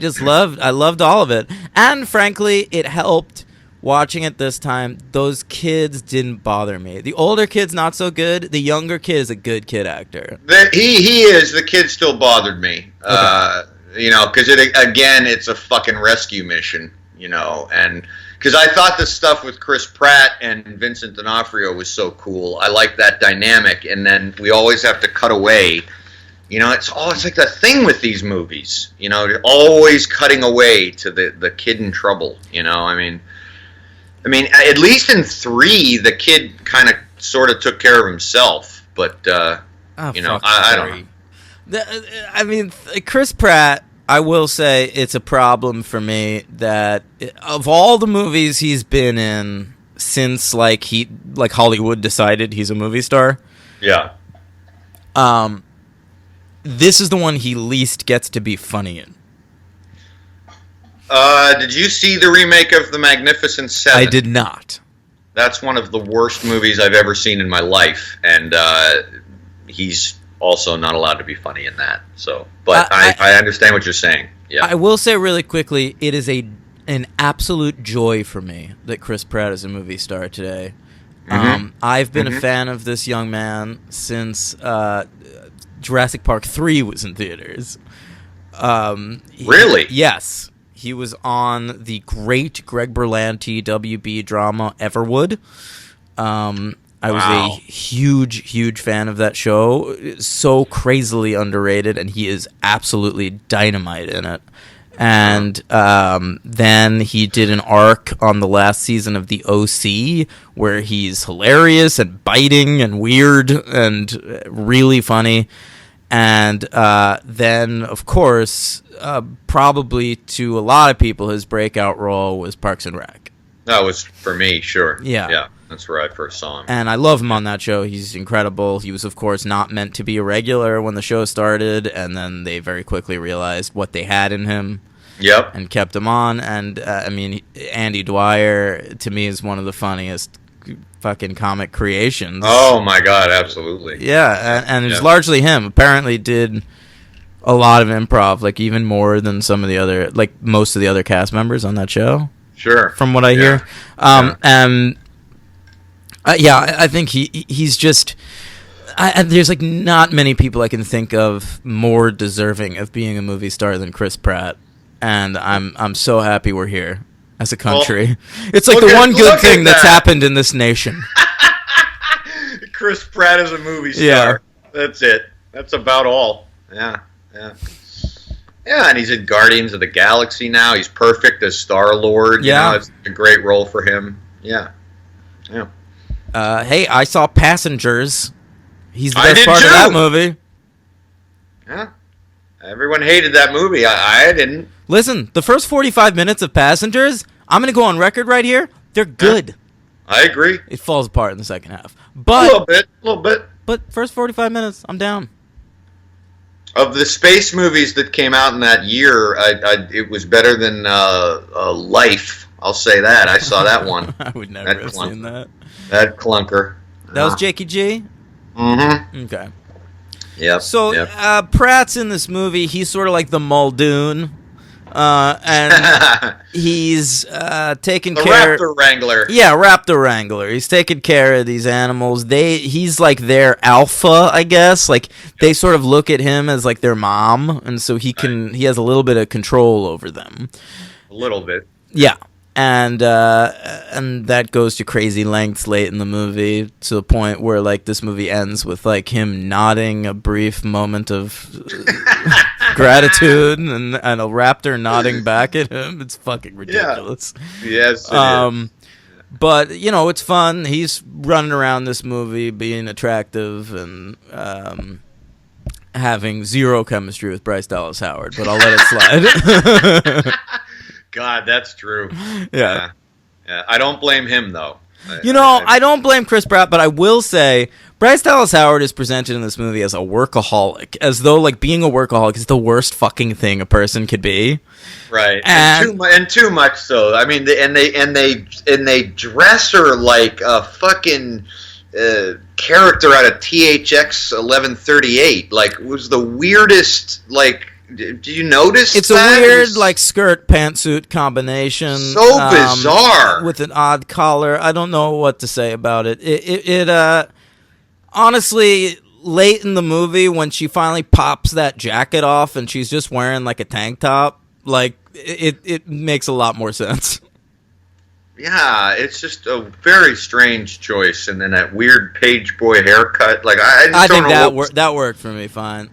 loved all of it. And frankly, it helped watching it this time. Those kids didn't bother me. The older kid's not so good. The younger kid is a good kid actor. He is. The kid still bothered me. Okay. Because it's a fucking rescue mission, and because I thought the stuff with Chris Pratt and Vincent D'Onofrio was so cool. I like that dynamic, and then we always have to cut away. It's like the thing with these movies. They're always cutting away to the kid in trouble. I mean, at least in 3, the kid kind of sort of took care of himself. But I don't know. Chris Pratt, I will say it's a problem for me that of all the movies he's been in since Hollywood decided he's a movie star. Yeah. This is the one he least gets to be funny in. Did you see the remake of The Magnificent Seven? I did not. That's one of the worst movies I've ever seen in my life, and he's also not allowed to be funny in that. So, but I understand what you're saying. Yeah. I will say really quickly, it is an absolute joy for me that Chris Pratt is a movie star today. I've been a fan of this young man since Jurassic Park 3 was in theaters. Really? Yes. He was on the great Greg Berlanti WB drama Everwood. I was a huge fan of that show. So crazily underrated, and he is absolutely dynamite in it. And then he did an arc on the last season of The OC where he's hilarious and biting and weird and really funny. And then, of course, probably to a lot of people, his breakout role was Parks and Rec. That was for me, sure. Yeah. That's where I first saw him. And I love him on that show. He's incredible. He was, of course, not meant to be a regular when the show started, and then they very quickly realized what they had in him. Yep. And kept him on. And, Andy Dwyer, to me, is one of the funniest fucking comic creations. Oh, my God, absolutely. Yeah, and it's largely him. Apparently did a lot of improv, even more than some of the other, most of the other cast members on that show. Sure. From what I hear. I think he's just... there's not many people I can think of more deserving of being a movie star than Chris Pratt, and I'm so happy we're here as a country. Well, it's the one good thing that's happened in this nation. Chris Pratt is a movie star. Yeah. That's it. That's about all. Yeah, and he's in Guardians of the Galaxy now. He's perfect as Star-Lord. Yeah. It's a great role for him. Yeah. Hey, I saw Passengers. He's the best part of that movie. Yeah. Everyone hated that movie. I didn't. Listen, the first 45 minutes of Passengers, I'm going to go on record right here. They're good. Yeah, I agree. It falls apart in the second half. But a little bit. But first 45 minutes, I'm down. Of the space movies that came out in that year, it was better than Life. I'll say that. I saw that one. I would never have seen that. That clunker. That was Jakey G? Mm-hmm. Okay. Yep. So Yep. Pratt's in this movie. He's sort of like the Muldoon, and he's taking the care. Raptor Wrangler. Yeah, Raptor Wrangler. He's taking care of these animals. He's like their alpha, I guess. Like they sort of look at him as like their mom, and so he has a little bit of control over them. A little bit. Yeah. And that goes to crazy lengths late in the movie, to the point where like this movie ends with like him nodding a brief moment of gratitude and a raptor nodding back at him. It's fucking ridiculous. Yeah. Yes. It is. But it's fun. He's running around this movie being attractive and having zero chemistry with Bryce Dallas Howard. But I'll let it slide. God, that's true. Yeah. I don't blame him, though. I don't blame Chris Pratt, but I will say Bryce Dallas Howard is presented in this movie as a workaholic, as though like being a workaholic is the worst fucking thing a person could be. Right, and too much so. I mean, they dress her like a fucking character out of THX 1138. Like, it was the weirdest. Like, did you notice? It's that? a weird like skirt pantsuit combination. So bizarre with an odd collar. I don't know what to say about it. It honestly, late in the movie when she finally pops that jacket off and she's just wearing like a tank top, like it makes a lot more sense. Yeah, it's just a very strange choice, and then that weird page boy haircut. Like I think that worked for me fine.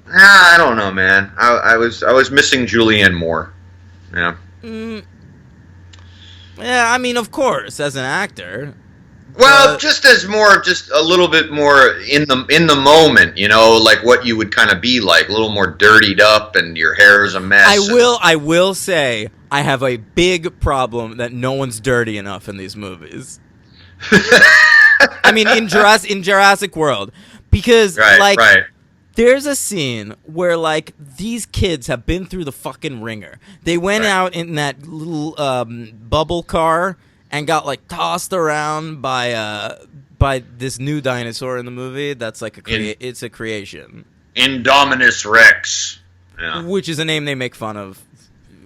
I don't know, man. I was missing Julianne Moore. Yeah. Yeah, I mean, of course, as an actor. Well, just a little bit more in the moment, like what you would kind of be like, a little more dirtied up, and your hair is a mess. I will say I have a big problem that no one's dirty enough in these movies. I mean, in Jurassic World, because right. There's a scene where, like, these kids have been through the fucking ringer. They went out in that little bubble car and got, like, tossed around by this new dinosaur in the movie. That's like it's a creation. Indominus Rex. Yeah. Which is a name they make fun of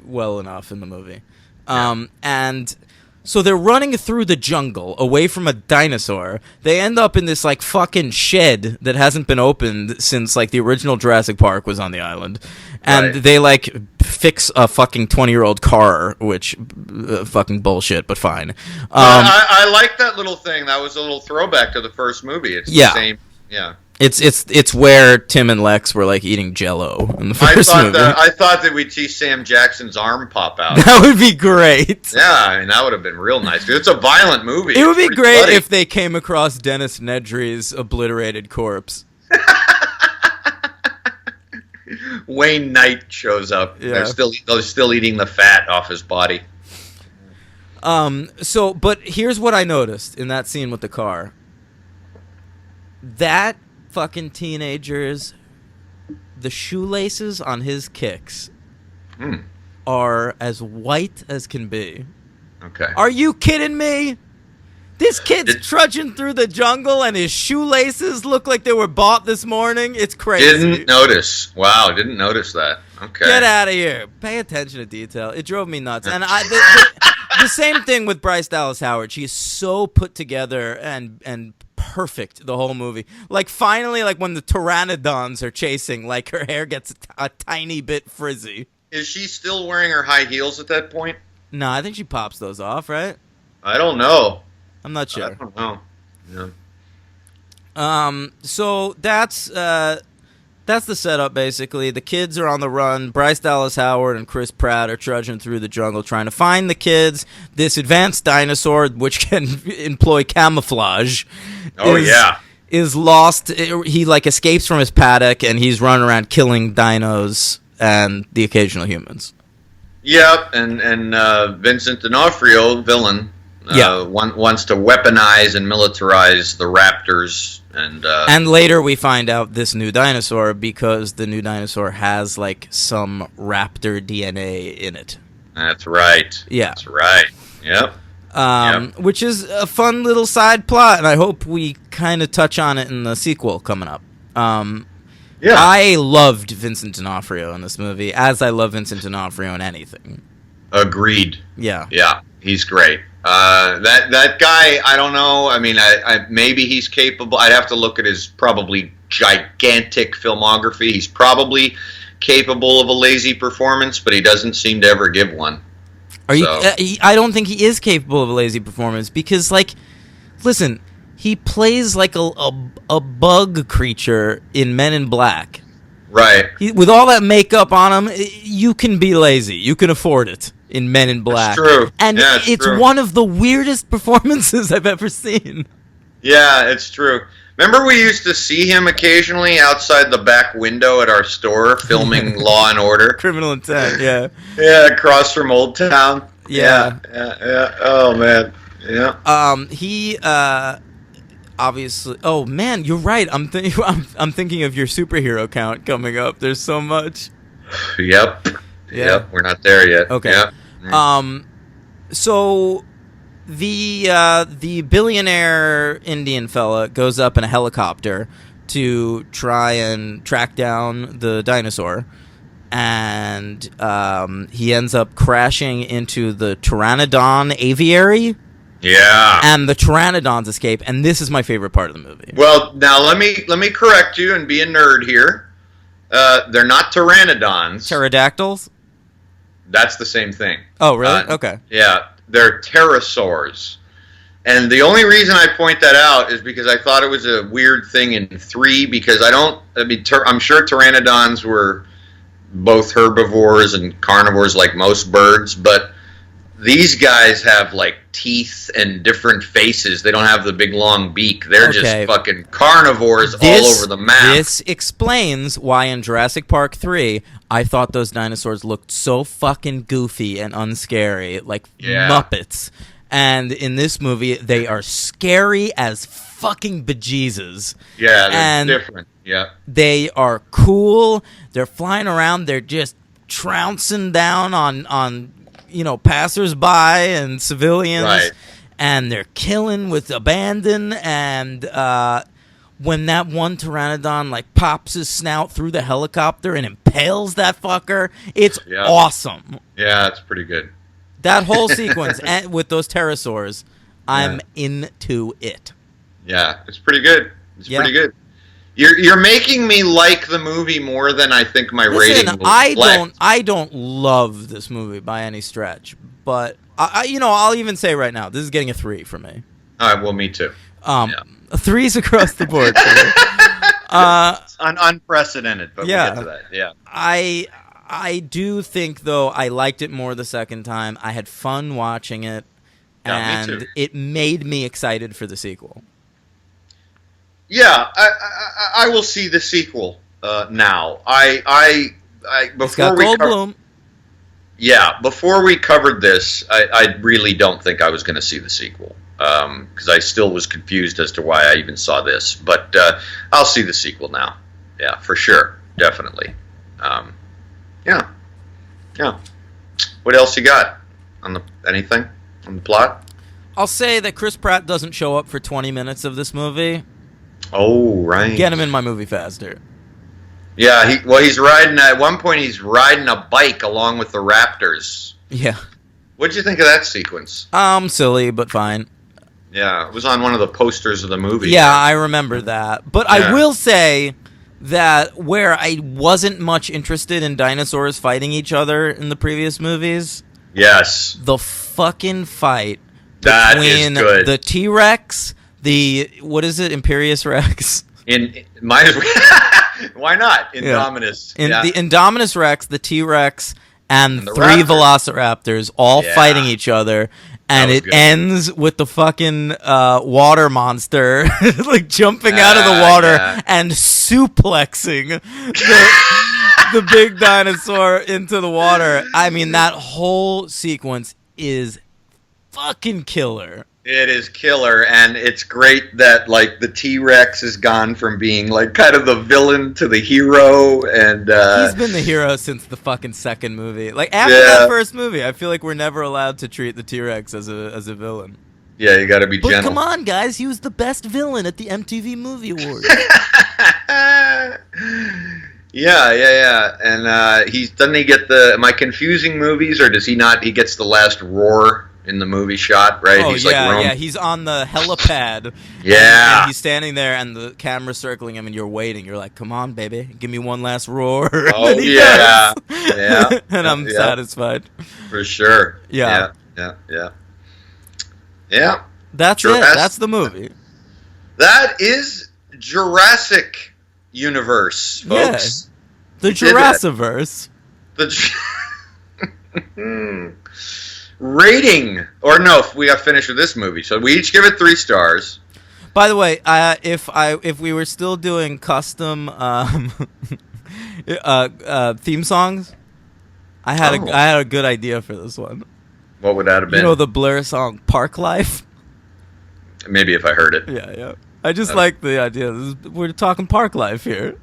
well enough in the movie. And so they're running through the jungle away from a dinosaur. They end up in this like fucking shed that hasn't been opened since like the original Jurassic Park was on the island. And they like fix a fucking 20-year-old car, which fucking bullshit, but fine. I like that little thing. That was a little throwback to the first movie. It's the same. Yeah. It's where Tim and Lex were like eating Jello in the first movie. I thought that we'd see Sam Jackson's arm pop out. That would be great. Yeah, I mean that would have been real nice. It's a violent movie. It would be great if they came across Dennis Nedry's obliterated corpse. Wayne Knight shows up. Yeah. They're still eating the fat off his body. But here's what I noticed in that scene with the car. That fucking teenagers, the shoelaces on his kicks are as white as can be. Okay. Are you kidding me? This kid's trudging through the jungle and his shoelaces look like they were bought this morning. It's crazy. Didn't notice. Wow, didn't notice that. Okay. Get out of here. Pay attention to detail. It drove me nuts. And the same thing with Bryce Dallas Howard. She's so put together and perfect the whole movie. Like finally, like when the pteranodons are chasing, like her hair gets a tiny bit frizzy. Is she still wearing her high heels at that point? No, I think she pops those off, right? I don't know. I'm not sure. I don't know. Yeah. So that's the setup basically. The kids are on the run. Bryce Dallas Howard and Chris Pratt are trudging through the jungle trying to find the kids. This advanced dinosaur, which can employ camouflage, is lost. He like escapes from his paddock and he's running around killing dinos and the occasional humans. Yep, and Vincent D'Onofrio, villain. Wants to weaponize and militarize the raptors, and later we find out this new dinosaur because the new dinosaur has like some raptor DNA in it. That's right. Yeah, that's right. Yep. Which is a fun little side plot, and I hope we kind of touch on it in the sequel coming up. Yeah. I loved Vincent D'Onofrio in this movie, as I love Vincent D'Onofrio in anything. Agreed. Yeah. Yeah, he's great. That guy, I don't know. I mean, I maybe he's capable. I'd have to look at his probably gigantic filmography. He's probably capable of a lazy performance, but he doesn't seem to ever give one. I don't think he is capable of a lazy performance because, like, listen, he plays like a bug creature in Men in Black. Right. With all that makeup on him, you can be lazy. You can afford it in Men in Black. It's true. And yeah, it's true. one of the weirdest performances I've ever seen. Yeah, it's true. Remember we used to see him occasionally outside the back window at our store filming Law and Order? Criminal Intent, yeah. Yeah, across from Old Town. Yeah. Yeah. Oh, man. Yeah. He obviously. Oh man, you're right. I'm thinking of your superhero count coming up. There's so much. Yep. Yeah. Yep. We're not there yet. Okay. Yep. So the billionaire Indian fella goes up in a helicopter to try and track down the dinosaur, and he ends up crashing into the Pteranodon aviary. Yeah. And the Pteranodons escape, and this is my favorite part of the movie. Well, now let me correct you and be a nerd here. They're not pteranodons. Pterodactyls? That's the same thing. Oh, really? Okay. Yeah, they're pterosaurs. And the only reason I point that out is because I thought it was a weird thing in 3, because I'm sure pteranodons were both herbivores and carnivores like most birds, but these guys have like teeth and different faces. They don't have the big long beak. They're just fucking carnivores all over the map. This explains why in Jurassic Park 3 I thought those dinosaurs looked so fucking goofy and unscary, like Muppets. And in this movie they are scary as fucking bejesus. Yeah, they're different. Yeah. They are cool. They're flying around. They're just trouncing down on passersby and civilians, right. And they're killing with abandon. And when that one pteranodon like pops his snout through the helicopter and impales that fucker, it's awesome. Yeah, it's pretty good. That whole sequence and with those pterosaurs, I'm into it. Yeah, it's pretty good. It's pretty good. You're making me like the movie more than I think my rating will reflect. I don't love this movie by any stretch, but I'll even say right now, this is getting a 3 for me. All right, well, me too. 3s across the board. It's unprecedented, but we'll get to that. Yeah. I do think though I liked it more the second time. I had fun watching it, and it made me excited for the sequel. Yeah, I will see the sequel now. It's got Goldblum. Before we covered this, I really don't think I was going to see the sequel because I still was confused as to why I even saw this. But I'll see the sequel now. Yeah, for sure, definitely. Yeah. What else you got anything on the plot? I'll say that Chris Pratt doesn't show up for 20 minutes of this movie. Oh, right. Get him in my movie faster. Yeah, he's riding, at one point he's riding a bike along with the raptors. Yeah. What'd you think of that sequence? Silly, but fine. Yeah, it was on one of the posters of the movie. Yeah, I remember that. But I will say that where I wasn't much interested in dinosaurs fighting each other in the previous movies. Yes. The fucking fight that between is good. The T-Rex, what is it, Imperious Rex? Might as well. Why not? Indominus. The Indominus Rex, the T-Rex, and 3 Velociraptors all fighting each other. And it ends with the fucking water monster like jumping out of the water and suplexing the big dinosaur into the water. I mean, that whole sequence is fucking killer. It is killer, and it's great that like the T-Rex has gone from being like kind of the villain to the hero, and he's been the hero since the fucking second movie. Like after that first movie, I feel like we're never allowed to treat the T-Rex as a villain. Yeah, you got to be But gentle. come on, guys, he was the best villain at the MTV Movie Awards. Yeah. And doesn't he get the? Am I confusing movies, or does he not? He gets the last roar in the movie shot, right? Oh, He's yeah. He's on the helipad. Yeah. And he's standing there, and the camera's circling him, and you're waiting. You're like, come on, baby. Give me one last roar. Oh, yeah. Yeah. And I'm satisfied. For sure. Yeah. Yeah. That's it. That's the movie. That is Jurassic Universe, folks. Yeah. The Jurassiverse. Rating, or no, we got finished with this movie, so we each give it 3 stars. By the way, if we were still doing custom theme songs, I had a good idea for this one. What would that have been? You know the Blur song "Park Life"? Maybe if I heard it. Yeah. I just like the idea. We're talking park life here,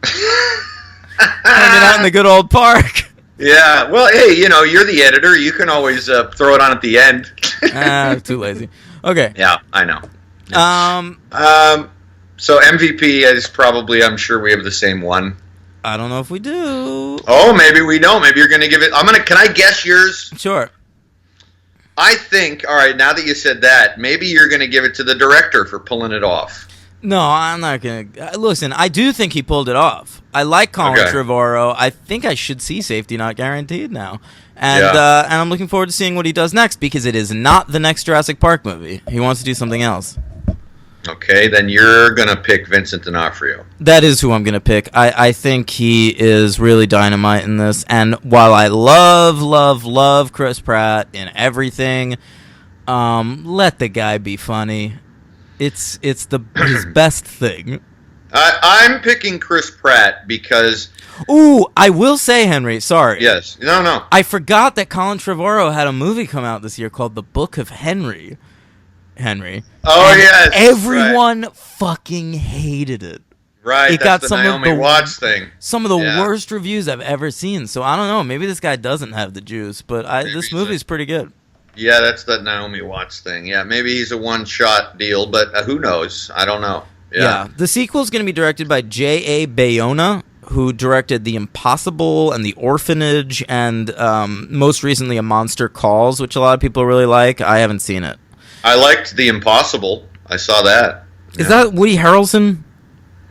hanging out in the good old park. Yeah, well, hey, you're the editor. You can always throw it on at the end. Too lazy. Okay. Yeah, I know. So MVP is probably, I'm sure we have the same one. I don't know if we do. Oh, maybe we don't. Maybe you're going to give it. Can I guess yours? Sure. I think, all right, now that you said that, maybe you're going to give it to the director for pulling it off. No, I'm not going to. Listen, I do think he pulled it off. I like Colin Trevorrow. I think I should see Safety Not Guaranteed now. And and I'm looking forward to seeing what he does next, because it is not the next Jurassic Park movie. He wants to do something else. Okay, then you're going to pick Vincent D'Onofrio. That is who I'm going to pick. I think he is really dynamite in this. And while I love Chris Pratt in everything, let the guy be funny. It's his best thing. I'm picking Chris Pratt because... Ooh, I will say, Henry, sorry. Yes. No. I forgot that Colin Trevorrow had a movie come out this year called The Book of Henry. Oh, and yes. Everyone fucking hated it. Right, it that's got the Naomi Watts thing. Some of the worst reviews I've ever seen. So I don't know. Maybe this guy doesn't have the juice, but this movie's pretty good. Yeah, that's that Naomi Watts thing. Yeah, maybe he's a one-shot deal, but who knows? I don't know. Yeah. The sequel's going to be directed by J.A. Bayona, who directed The Impossible and The Orphanage and most recently A Monster Calls, which a lot of people really like. I haven't seen it. I liked The Impossible. I saw that. Is that Woody Harrelson?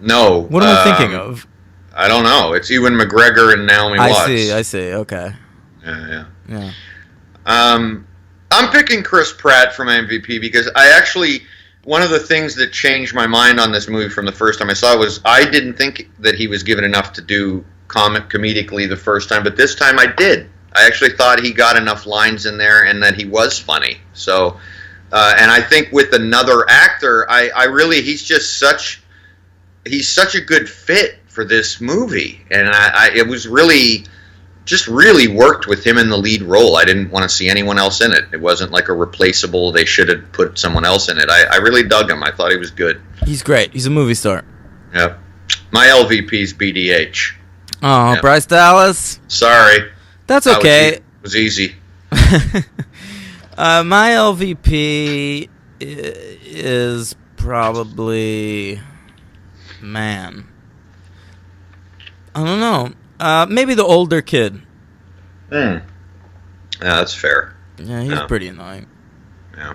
No. What am I thinking of? I don't know. It's Ewan McGregor and Naomi Watts. I see. Okay. Yeah. I'm picking Chris Pratt for my MVP because one of the things that changed my mind on this movie from the first time I saw it was I didn't think that he was given enough to do comedically the first time, but this time I did. I actually thought he got enough lines in there and that he was funny. So, and I think with another actor, he's such a good fit for this movie, and it was really worked with him in the lead role. I didn't want to see anyone else in it. It wasn't like a replaceable. They should have put someone else in it. I really dug him. I thought he was good. He's great. He's a movie star. Yep. My LVP's BDH. Oh, yep. Bryce Dallas. Sorry. That's okay. It was easy. My LVP is probably, man, I don't know. Maybe the older kid. Yeah, that's fair. Yeah, he's pretty annoying. Yeah.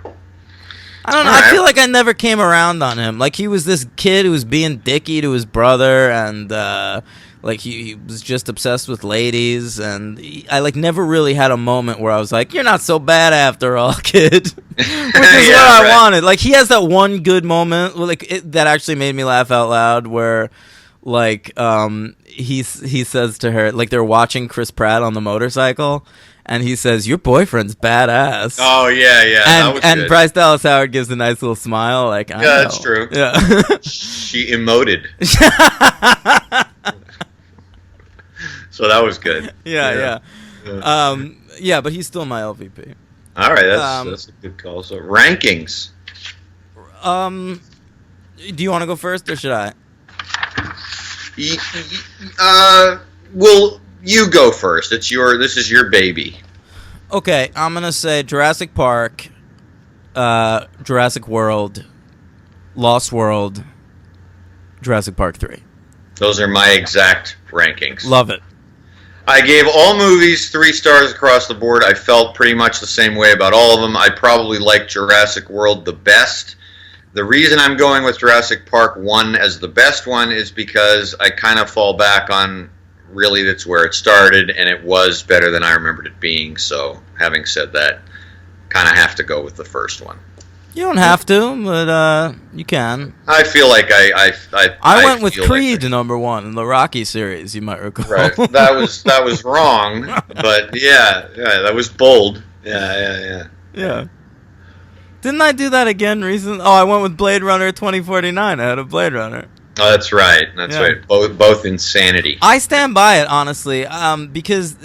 I don't know. I feel like I never came around on him. Like, he was this kid who was being dicky to his brother, and like he was just obsessed with ladies, and I never really had a moment where I was like, "You're not so bad after all, kid," which is what I wanted. Like, he has that one good moment, that actually made me laugh out loud, where he says to her, they're watching Chris Pratt on the motorcycle, and he says, "Your boyfriend's badass." Oh yeah. And Bryce Dallas Howard gives a nice little smile, I know. That's true. Yeah. She emoted. So that was good. Yeah. But he's still my LVP. All right, that's a good call. So rankings. Do you want to go first, or should I? Well, you go first. This is your baby. Okay, I'm gonna say Jurassic Park Jurassic World, Lost World, Jurassic Park 3. Those are my exact rankings. Love it. I gave all movies 3 stars across the board. I felt pretty much the same way about all of them. I probably like Jurassic World the best. The reason I'm going with Jurassic Park 1 as the best one is because I kind of fall back on really that's where it started, and it was better than I remembered it being. So, having said that, kind of have to go with the first one. You don't have to, but you can. I feel like I went with Creed number 1 in the Rocky series. You might recall. Right. That was wrong, but yeah, that was bold. Yeah. Didn't I do that again recently? Oh, I went with Blade Runner 2049. I had a Blade Runner. Oh, that's right. That's right. Both insanity. I stand by it, honestly, because,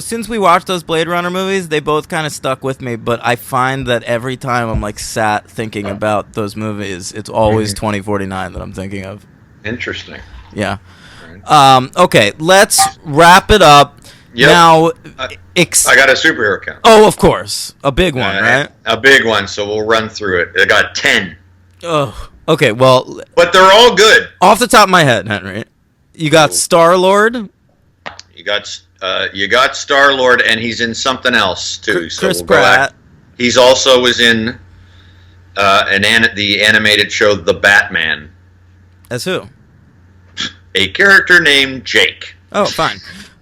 since we watched those Blade Runner movies, they both kind of stuck with me, but I find that every time I'm, sat thinking about those movies, it's always 2049 that I'm thinking of. Interesting. Yeah. Okay, let's wrap it up. Yep. Now, I got a superhero count. Oh, of course. A big one, right? A big one, so we'll run through it. I got 10. Oh, okay, well... But they're all good. Off the top of my head, Henry, you got Star-Lord. You got Star-Lord, and he's in something else, too. Chris Pratt. He's also was in the animated show The Batman. As who? A character named Jake. Oh, fine.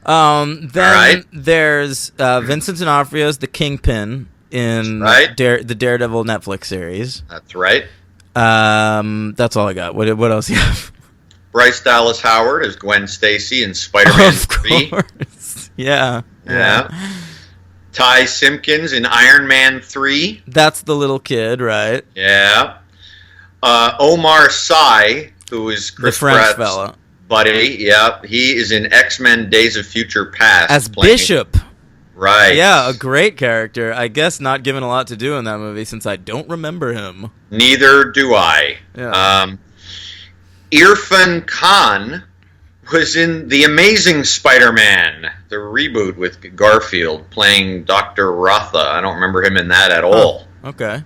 Then there's Vincent D'Onofrio's The Kingpin in the Daredevil Netflix series. That's right. That's all I got. What else you have? Bryce Dallas Howard as Gwen Stacy in Spider-Man 3. Of course. Yeah. Ty Simpkins in Iron Man 3. That's the little kid, right? Yeah. Omar Sy, who is Chris the French Pratt's fella. Buddy. Yeah. He is in X-Men Days of Future Past. As Bishop. Right. Yeah, a great character. I guess not given a lot to do in that movie since I don't remember him. Neither do I. Yeah. Irfan Khan was in The Amazing Spider-Man, the reboot with Garfield, playing Dr. Ratha. I don't remember him in that at all. Okay.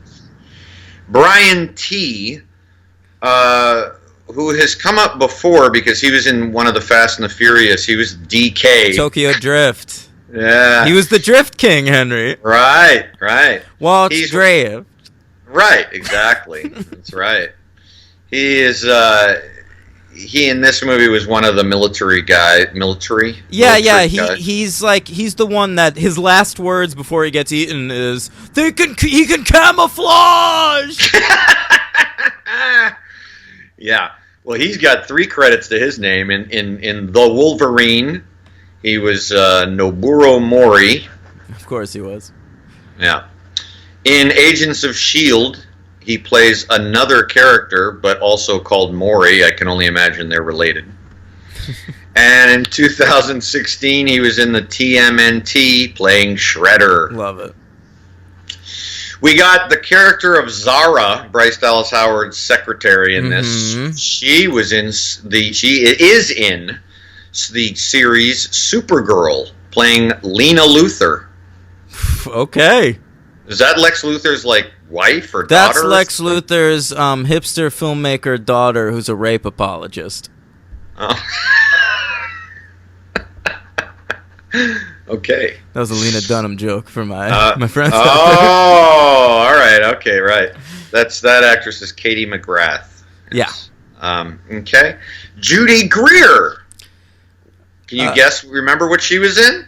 Brian T., who has come up before because he was in one of the Fast and the Furious. He was DK. Tokyo Drift. Yeah. He was the Drift King, Henry. Right. Waltz Drift. Right, exactly. That's right. He is, he in this movie was one of the military. Yeah, he's the one that his last words before he gets eaten is, he can camouflage! Yeah. Well, he's got 3 credits to his name in The Wolverine. He was Noburo Mori. Of course he was. Yeah. In Agents of S.H.I.E.L.D., he plays another character, but also called Mori. I can only imagine they're related. And in 2016, he was in the TMNT playing Shredder. Love it. We got the character of Zara, Bryce Dallas Howard's secretary in this. She is in the series Supergirl, playing Lena Luthor. Okay. Is that Lex Luthor's wife or daughter? That's Lex Luthor's hipster filmmaker daughter, who's a rape apologist. Oh. Okay. That was a Lena Dunham joke for my friends. Oh, all right. Okay, right. That actress is Katie McGrath. Yes. Yeah. Okay. Judy Greer. Can you remember what she was in?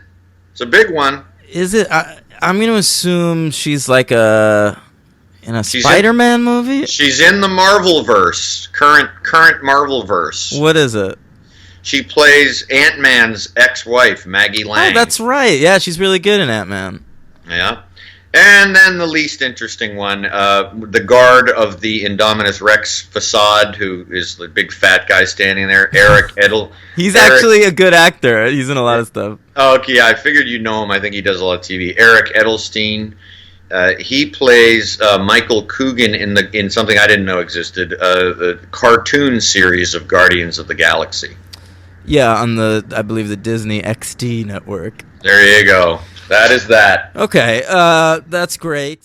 It's a big one. Is it? I'm going to assume she's in a Spider-Man movie? She's in the Marvel-verse, current Marvel-verse. What is it? She plays Ant-Man's ex-wife, Maggie Lang. Oh, that's right. Yeah, she's really good in Ant-Man. Yeah. And then the least interesting one, the guard of the Indominus Rex facade, who is the big fat guy standing there, Eric Edel. He's actually a good actor. He's in a lot of stuff. Oh, okay, yeah, I figured you know him. I think he does a lot of TV. Eric Edelstein. He plays Michael Coogan in something I didn't know existed, the cartoon series of Guardians of the Galaxy. Yeah, on I believe the Disney XD network. There you go. That is that. Okay, that's great.